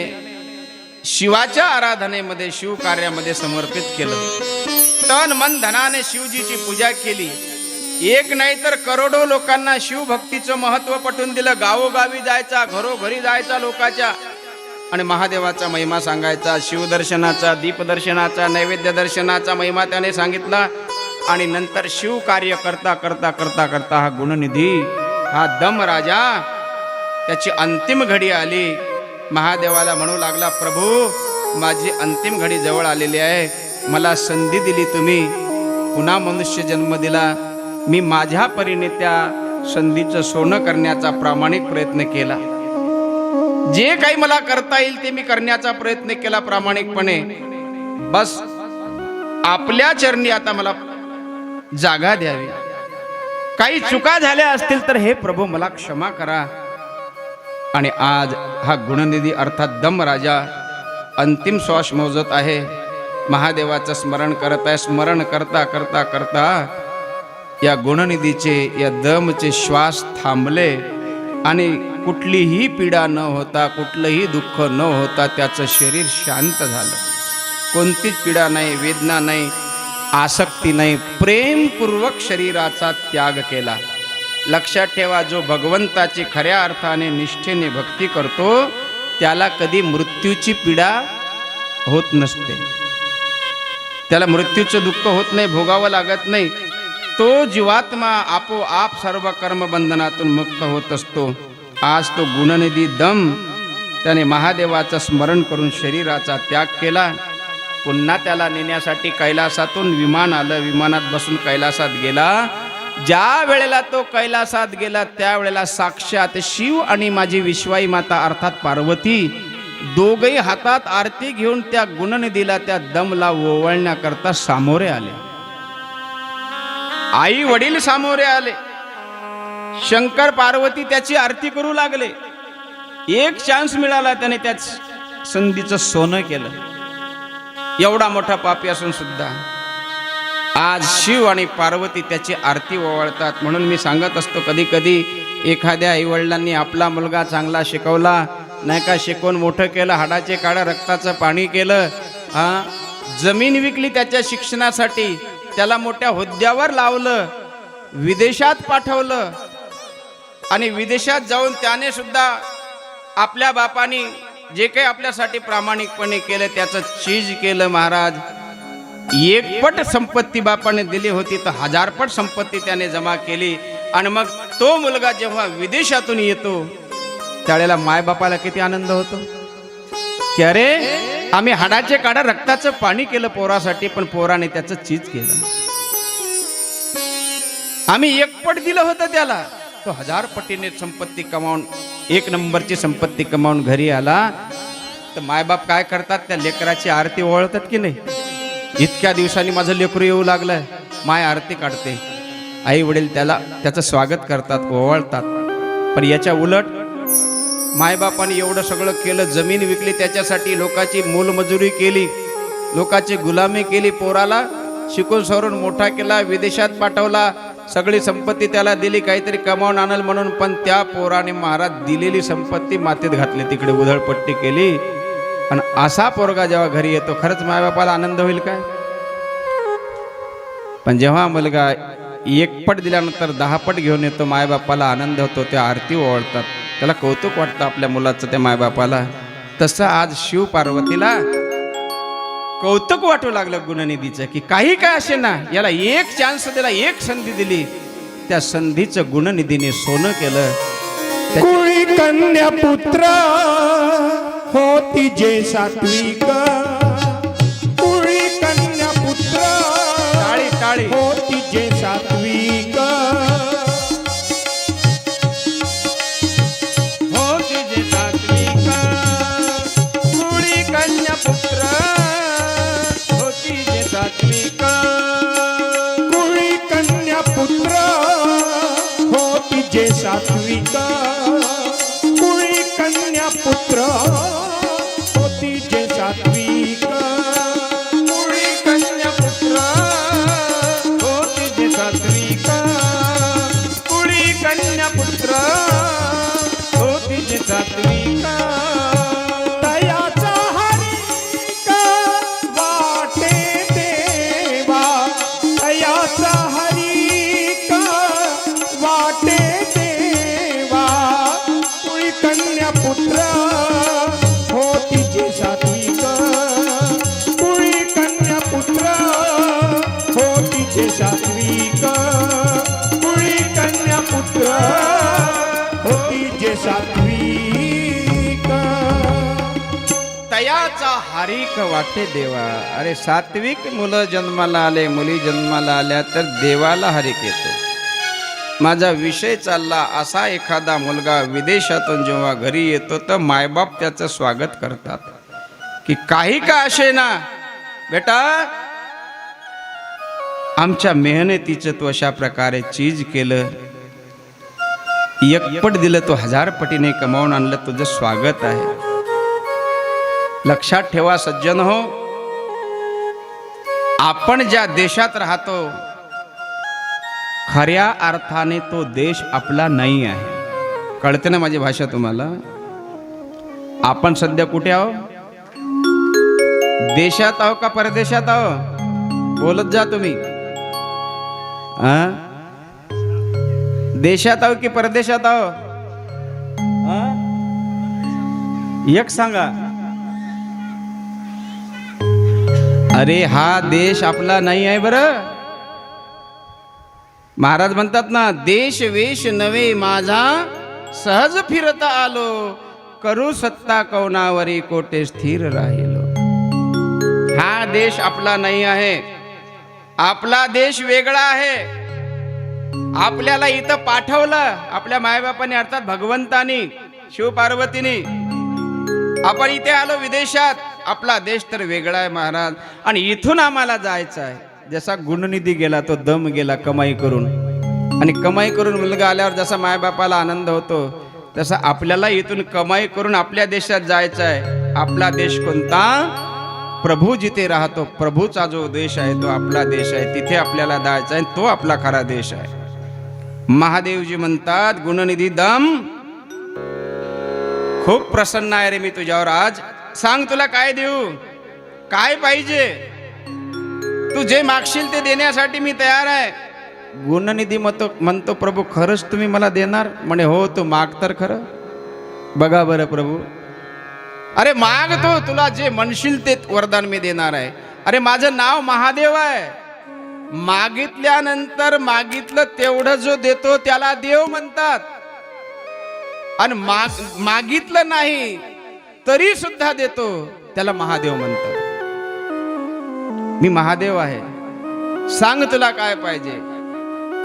शिवाच्या आराधनेमध्ये, शिव कार्यामध्ये समर्पित केलं. तन मन धनाने शिवजीची पूजा केली. एक नाही तर करोडो लोकांना शिवभक्तीचं महत्व पटवून दिलं. गावोगावी जायचा, घरोघरी जायचा लोकांच्या, आणि महादेवाचा महिमा सांगायचा. शिवदर्शनाचा, दीपदर्शनाचा, नैवेद्य दर्शनाचा महिमा त्याने सांगितला. आणि नंतर शिव कार्य करता करता करता करता हा गुणनिधी, हा दम राजा, त्याची अंतिम घडी आली. महादेवाला म्हणू लागला, प्रभू माझी अंतिम घडी जवळ आलेली आहे, मला संधी दिली तुम्ही, पुन्हा मनुष्य जन्म दिला. मी माझ्या परीने त्या संधीचं सोनं करण्याचा प्रामाणिक प्रयत्न केला. जे काही मला करता येईल ते मी करण्याचा प्रयत्न केला प्रामाणिकपणे. बस आपल्या चरणी आता मला जागा द्यावी. काही चुका झाल्या असतील तर हे प्रभू मला क्षमा करा. आणि आज हा गुणनिधी अर्थात दम राजा अंतिम श्वास मोजत आहे, महादेवाचं स्मरण करत आहे. स्मरण करता करता करता या गुणनिधीचे, या दमचे श्वास थांबले. आणि कुठलीही पीडा न होता, कुठलंही दुःख न होता त्याचं शरीर शांत झालं. कोणतीच पीडा नाही, वेदना नाही, आसक्ती नाही. प्रेमपूर्वक शरीराचा त्याग केला. लक्षात ठेवा, जो भगवंताची खऱ्या अर्थाने निष्ठेने भक्ती करतो त्याला कधी मृत्यूची पीडा होत नसते. त्याला मृत्यूचं दुःख होत नाही, भोगावं लागत नाही. तो जीवात्मा आपोआप सर्व कर्मबंधनातून मुक्त होत असतो. आज तो गुणनिधी दम त्याने महादेवाचं स्मरण करून शरीराचा त्याग केला. पुन्हा त्याला नेण्यासाठी कैलासातून विमान आलं. विमानात बसून कैलासात गेला. ज्या वेळेला तो कैलासात गेला त्यावेळेला साक्षात शिव आणि माझी विश्वाई माता अर्थात पार्वती दोघही हातात आरती घेऊन त्या गुणनिधीला, त्या दमला ओवाळण्याकरता सामोरे आले. आई वडील सामोरे आले, शंकर पार्वती त्याची आरती करू लागले. एक चान्स मिळाला, त्याने त्याच संधीचं सोनं केलं. एवढा मोठा पापी असून सुद्धा आज शिव आणि पार्वती त्याची आरती ओवाळतात. म्हणून मी सांगत असतो, कधी कधी एखाद्या आईवडिलांनी आपला मुलगा चांगला शिकवला नाही का, शिकवून मोठं केलं, हाडाचे काढा रक्ताचं पाणी केलं, जमीन विकली त्याच्या शिक्षणासाठी, त्याला मोठ्या हुद्द्यावर लावलं, विदेशात पाठवलं आणि विदेशात जाऊन त्याने सुद्धा आपल्या बापानी जे काही आपल्यासाठी प्रामाणिकपणे केलं त्याचं चीज केलं. महाराज, एकपट संपत्ती बापाने दिली होती तर 1000 पट संपत्ती त्याने जमा केली. आणि मग तो मुलगा जेव्हा विदेशातून येतो त्यावेळेला मायबापाला किती आनंद होतो की अरे आम्ही हाडाचे काढा रक्ताचं पाणी केलं पोरासाठी, पण पोराने त्याचं चीज केलं. आम्ही एकपट दिलं होतं त्याला, तो 1000 पटीने संपत्ती कमावून, 1 नंबरची संपत्ती कमावून घरी आला. तर मायबाप काय करतात, त्या लेकराची आरती ओवाळतात की नाही. इतक्या दिवसांनी माझं लेकरू येऊ लागलंय, माय आरती काढते. आई वडील त्याचं स्वागत करतात, ओवाळतात. पण याच्या उलट मायबापाने एवढं सगळं केलं, जमीन विकली त्याच्यासाठी, लोकांची मोलमजुरी केली, लोकांची गुलामी केली, पोराला शिकून सवरून मोठा केला, विदेशात पाठवला, सगळी संपत्ती त्याला दिली, काहीतरी कमावून आणल म्हणून. पण त्या पोराने महाराज दिलेली संपत्ती मातीत घातली, तिकडे उधळपट्टी केली. आणि असा पोरगा जेव्हा घरी येतो, खरंच मायबापाला आनंद होईल काय. पण जेव्हा मुलगा 1 पट दिल्यानंतर 10 पट घेऊन येतो, मायबापाला आनंद होतो, त्या आरती ओवाळतात, त्याला कौतुक वाटतं आपल्या मुलाचं त्या मायबापाला. तसं आज शिव पार्वतीला कौतुक वाटू लागलं गुणनिधीचं, की काही काय असे ना, याला एक चान्स दिला, एक संधी दिली, त्या संधीचं गुणनिधीने सोनं केलं. कुळी कन्या पुत्र होती जे सात्विक, कुळी कन्या पुत्र टाळी टाळी होती जे सात्विक, होती जे सात्विक, कुळी कन्या पुत्र होती जे सात्विक, कुळी कन्या पुत्र होती जे सात्विक, कुळी कन्या पुत्र होती जे सात्विक, कुळी कन्या पुत्र होती जे सात्विक, कुळी कन्या पुत्र होती जे सात्विक. तयाचा हरिक वाटे देवा, तयाचा हरिक वाटे देवा, कुळी कन्या पुत्र होती जे सात्विक, कुळी कन्या पुत्र होती जे सात्विक, कुळी कन्या पुत्र होती जे सात्विक. तयाचा हारिक वाटे देवा. अरे सात्विक मुलं जन्माला आले, मुली जन्माला आल्या तर देवाला हारिक येतो. माझा विषय चालला असा, एखादा मुलगा विदेशातून जेव्हा घरी येतो तर मायबाप त्याचं स्वागत करतात, की काही का असे ना बेटा, आमच्या मेहनतीचं तू अशा प्रकारे चीज केलं, 1 पट दिलं, तो 1000 पटीने कमावून आणलं, तुझं स्वागत आहे. लक्षात ठेवा सज्जन हो, आपण ज्या देशात राहतो खऱ्या अर्थाने तो देश आपला नाही आहे. कळते ना माझी भाषा तुम्हाला. आपण सध्या कुठे आहो, देशात आहो का परदेशात आहो, बोलत जा तुम्ही. देशात आहो की परदेशात आहो, एक सांगा. अरे हा देश आपला नाही आहे बरं. महाराज म्हणतात ना, देश वेश नवे माझा सहज फिरता आलो, करू सत्ता कौनावरी कोटे स्थिर राहिलो. हा देश आपला नाही आहे, आपला देश वेगळा आहे. आपल्याला इथं पाठवलं आपल्या मायबापाने, अर्थात भगवंतानी, शिव पार्वतीनी. आपण इथे आलो विदेशात, आपला देश तर वेगळा आहे महाराज, आणि इथून आम्हाला जायचं आहे. जसा गुणनिधी गेला तो दम गेला कमाई करून, आणि कमाई करून मुलगा आल्यावर जसा मायबापाला आनंद होतो तसा आपल्याला इथून कमाई करून आपल्या देशात जायचं आहे. आपला देश कोणता? प्रभू जिथे राहतो, प्रभूचा जो देश आहे तो आपला देश आहे, तिथे आपल्याला जायचं आहे, तो आपला खरा देश आहे. महादेवजी म्हणतात, गुणनिधी दम, खूप प्रसन्न आहे रे मी तुझ्यावर आज. सांग तुला काय देऊ, काय पाहिजे, तू जे मागशील ते देण्यासाठी मी तयार आहे. गुणनिधी म्हणतो प्रभू खरंच तुम्ही मला देणार? म्हणे हो, तू माग तर खरं. बघा बरं प्रभू, अरे माग, तो तुला जे म्हणशील ते वरदान मी देणार आहे. अरे माझं नाव महादेव आहे, मागितल्यानंतर मागितलं तेवढं जो देतो त्याला देव म्हणतात, आणि मागितलं नाही तरी सुद्धा देतो त्याला महादेव म्हणतात. मी महादेव आहे, सांग तुला काय पाहिजे.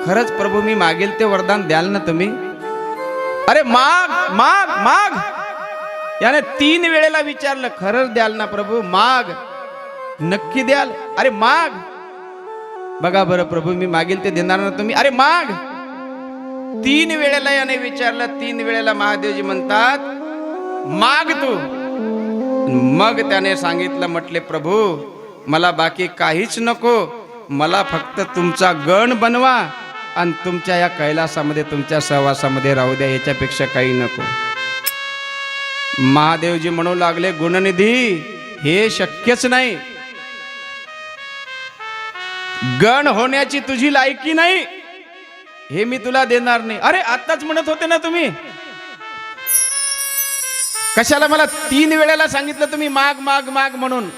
खरंच प्रभू मी मागेल ते वरदान द्याल ना तुम्ही? अरे माग माग माग, याने 3 वेळेला विचारलं. खरंच द्याल ना प्रभू? माग, नक्की द्याल? अरे माग. बघा बरं प्रभू, मी मागेल ते देणार ना तुम्ही? अरे माग. 3 वेळेला याने विचारलं. 3 वेळेला महादेवजी म्हणतात माग तू. मग त्याने सांगितलं, म्हटले प्रभू मला बाकी काहीच नको, मला फक्त तुमचा गण बनवा आणि तुमच्या या कैलासामध्ये, तुमच्या सहवासामध्ये राहू द्या, याच्यापेक्षा काही नको. महादेवजी म्हणू लागले, गुणनिधी हे शक्यच नाही, गण होण्याची तुझी लायकी नाही, हे मी तुला देणार नाही. अरे आताच म्हणत होते ना तुम्ही, कशाला मला 3 वेळेला सांगितलं तुम्ही माग माग माग म्हणून,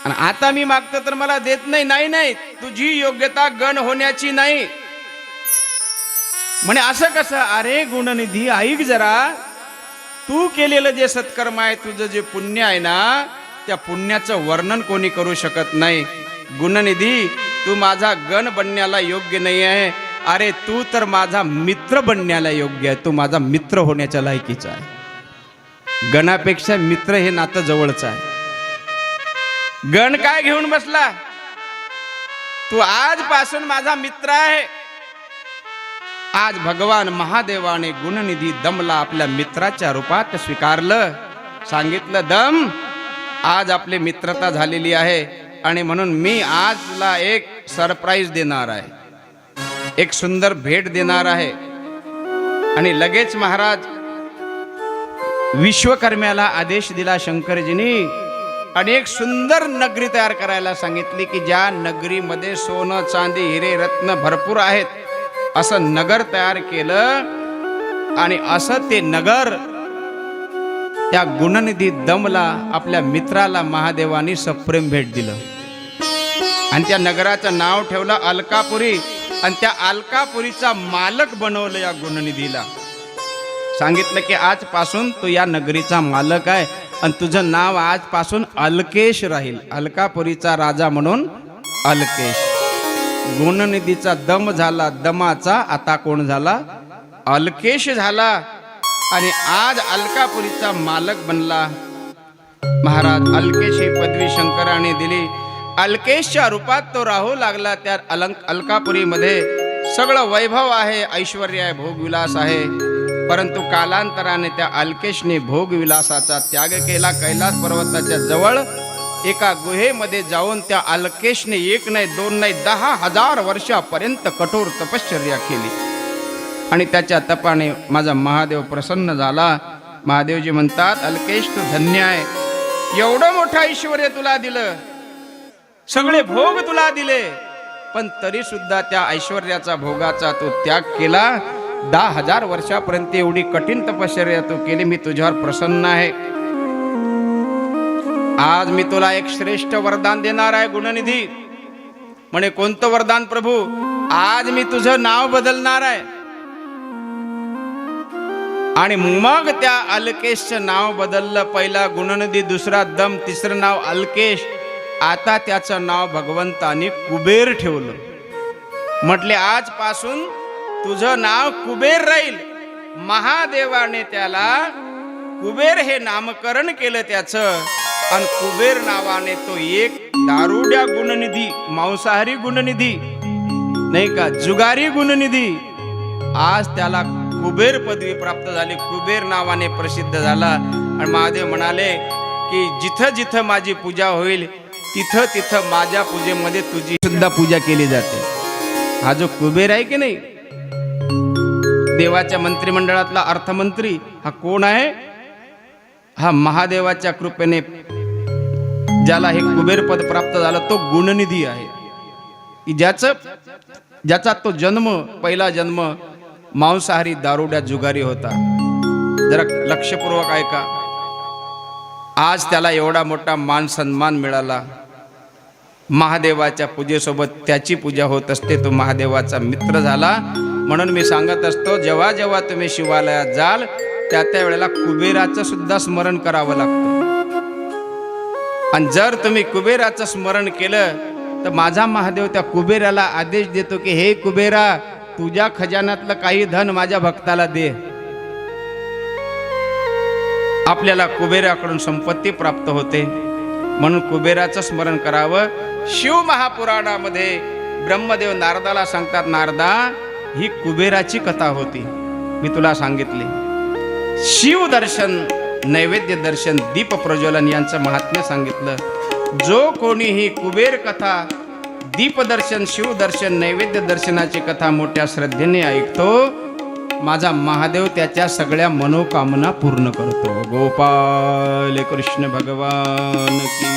आणि आता मी मागतो तर मला देत नाही? नाही नाही, तुझी योग्यता गण होण्याची नाही. म्हणे असं कसं? अरे गुणनिधी ऐक जरा, तू केलेलं जे सत्कर्म आहे, तुझं जे पुण्य आहे ना, त्या पुण्याचं वर्णन कोणी करू शकत नाही. गुणनिधी तू माझा गण बनण्याला योग्य नाही आहे, अरे तू तर माझा मित्र बनण्याला योग्य आहे, तू माझा मित्र होण्याच्या लायकीचा आहे. गणापेक्षा मित्र हे नातं जवळचं आहे. गण काय घेऊन बसला? तू आजपासून माझा मित्र आहे. आज भगवान महादेवाने गुणनिधी दमला आपल्या मित्राच्या रूपात स्वीकारलं. सांगितलं, दम आज आपली मित्रता झालेली आहे, आणि म्हणून मी आजला एक सरप्राईज देणार आहे, एक सुंदर भेट देणार आहे. आणि लगेच महाराज विश्वकर्म्याला आदेश दिला शंकरजींनी, आणि एक सुंदर नगरी तयार करायला सांगितली, की ज्या नगरीमध्ये सोनं चांदी हिरे रत्न भरपूर आहेत, असं नगर तयार केलं. आणि असं ते नगर त्या गुणनिधी दमला आपल्या मित्राला महादेवानी सप्रेम भेट दिलं, आणि त्या नगराचं नाव ठेवलं अलकापुरी, आणि त्या अलकापुरीचा मालक बनवलं या गुणनिधीला. सांगितलं की आजपासून तू या नगरीचा मालक आहे, आणि तुझं नाव आजपासून अलकेश राहील. अलकापुरीचा राजा म्हणून अलकेश. गुणनिधीचा दम झाला, दमाचा आता कोण झाला? अलकेश झाला, आणि आज अलकापुरीचा मालक बनला. महाराज अलकेश ही पदवी शंकराने दिली. अलकेशच्या रूपात तो राहू लागला. त्या अलकापुरीमध्ये सगळं वैभव आहे, ऐश्वर्य आहे, भोगविलास आहे. परंतु कालांतराने त्या अलकेशने भोगविलासाचा त्याग केला. कैलास पर्वताच्या जवळ एका गुहेमध्ये जाऊन त्या अलकेशने 1 नाही 2 नाही 10,000 वर्षापर्यंत कठोर तपश्चर्या केली, आणि त्याच्या तपाने माझा महादेव प्रसन्न झाला. महादेवजी म्हणतात, अलकेश तू धन्य आहे, एवढं मोठं ऐश्वर्य तुला दिलं, सगळे भोग तुला दिले, पण तरी सुद्धा त्या ऐश्वर्याचा भोगाचा तू त्याग केला. 10,000 वर्षापर्यंत एवढी कठीण तपश्चर्या तू केली. मी तुझ्यावर प्रसन्न आहे. आज मी तुला एक श्रेष्ठ वरदान देणार आहे गुणनिधी. म्हणे कोणतं वरदान प्रभू? आज मी तुझं नाव बदलणार आहे, आणि मग त्या अलकेशचं नाव बदललं. पहिला गुणनिधी, दुसरा दम, तिसरं नाव अलकेश. आता त्याचं नाव भगवंतानी कुबेर ठेवलं. म्हटले आजपासून तुझं नाव कुबेर राहील. महादेवाने त्याला कुबेर हे नामकरण केलं त्याचं, आणि कुबेर नावाने तो 1 दारुड्या गुणनिधी, मांसाहारी गुणनिधी, नाही का, जुगारी गुणनिधी, आज त्याला कुबेर पदवी प्राप्त झाली, कुबेर नावाने प्रसिद्ध झाला. आणि महादेव म्हणाले की जिथं जिथं माझी पूजा होईल तिथं तिथं माझ्या पूजेमध्ये तुझी सुद्धा पूजा केली जाते. हा जो कुबेर आहे की नाही, देवाच्या मंत्रिमंडळातला अर्थमंत्री, हा कोण आहे? हा महादेवाच्या कृपेने ज्याला हे कुबेर पद प्राप्त झालं तो गुणनिधी आहे, की ज्याचा तो जन्म, पहिला जन्म मांसाहारी दारुड्या जुगारी होता. जरा लक्षपूर्वक ऐका. आज त्याला एवढा मोठा मान सन्मान मिळाला. महादेवाच्या पूजेसोबत त्याची पूजा होत असते, तो महादेवाचा मित्र झाला. म्हणून मी सांगत असतो, जेव्हा जेव्हा तुम्ही शिवालयात जाल त्या त्या वेळेला कुबेराचं सुद्धा स्मरण करावं लागतं. आणि जर तुम्ही कुबेराचं स्मरण केलं तर माझा महादेव त्या कुबेराला आदेश देतो की हे कुबेरा, तुझ्या खजान्यातलं काही धन माझ्या भक्ताला दे. आपल्याला कुबेराकडून संपत्ती प्राप्त होते. म्हणून कुबेराचं स्मरण करावं. शिव महापुराणामध्ये ब्रह्मदेव नारदाला सांगतात, नारदा, ही कुबेराची कथा होती, मी तुला सांगितली. शिव दर्शन, नैवेद्य दर्शन, दीप प्रज्वलन यांचं महात्म्य सांगितलं. जो कोणी ही कुबेर कथा, दीपदर्शन, शिवदर्शन, नैवेद्य दर्शनाची कथा मोठ्या श्रद्धेने ऐकतो, माझा महादेव त्याच्या सगळ्या मनोकामना पूर्ण करतो. गोपाल कृष्ण भगवान की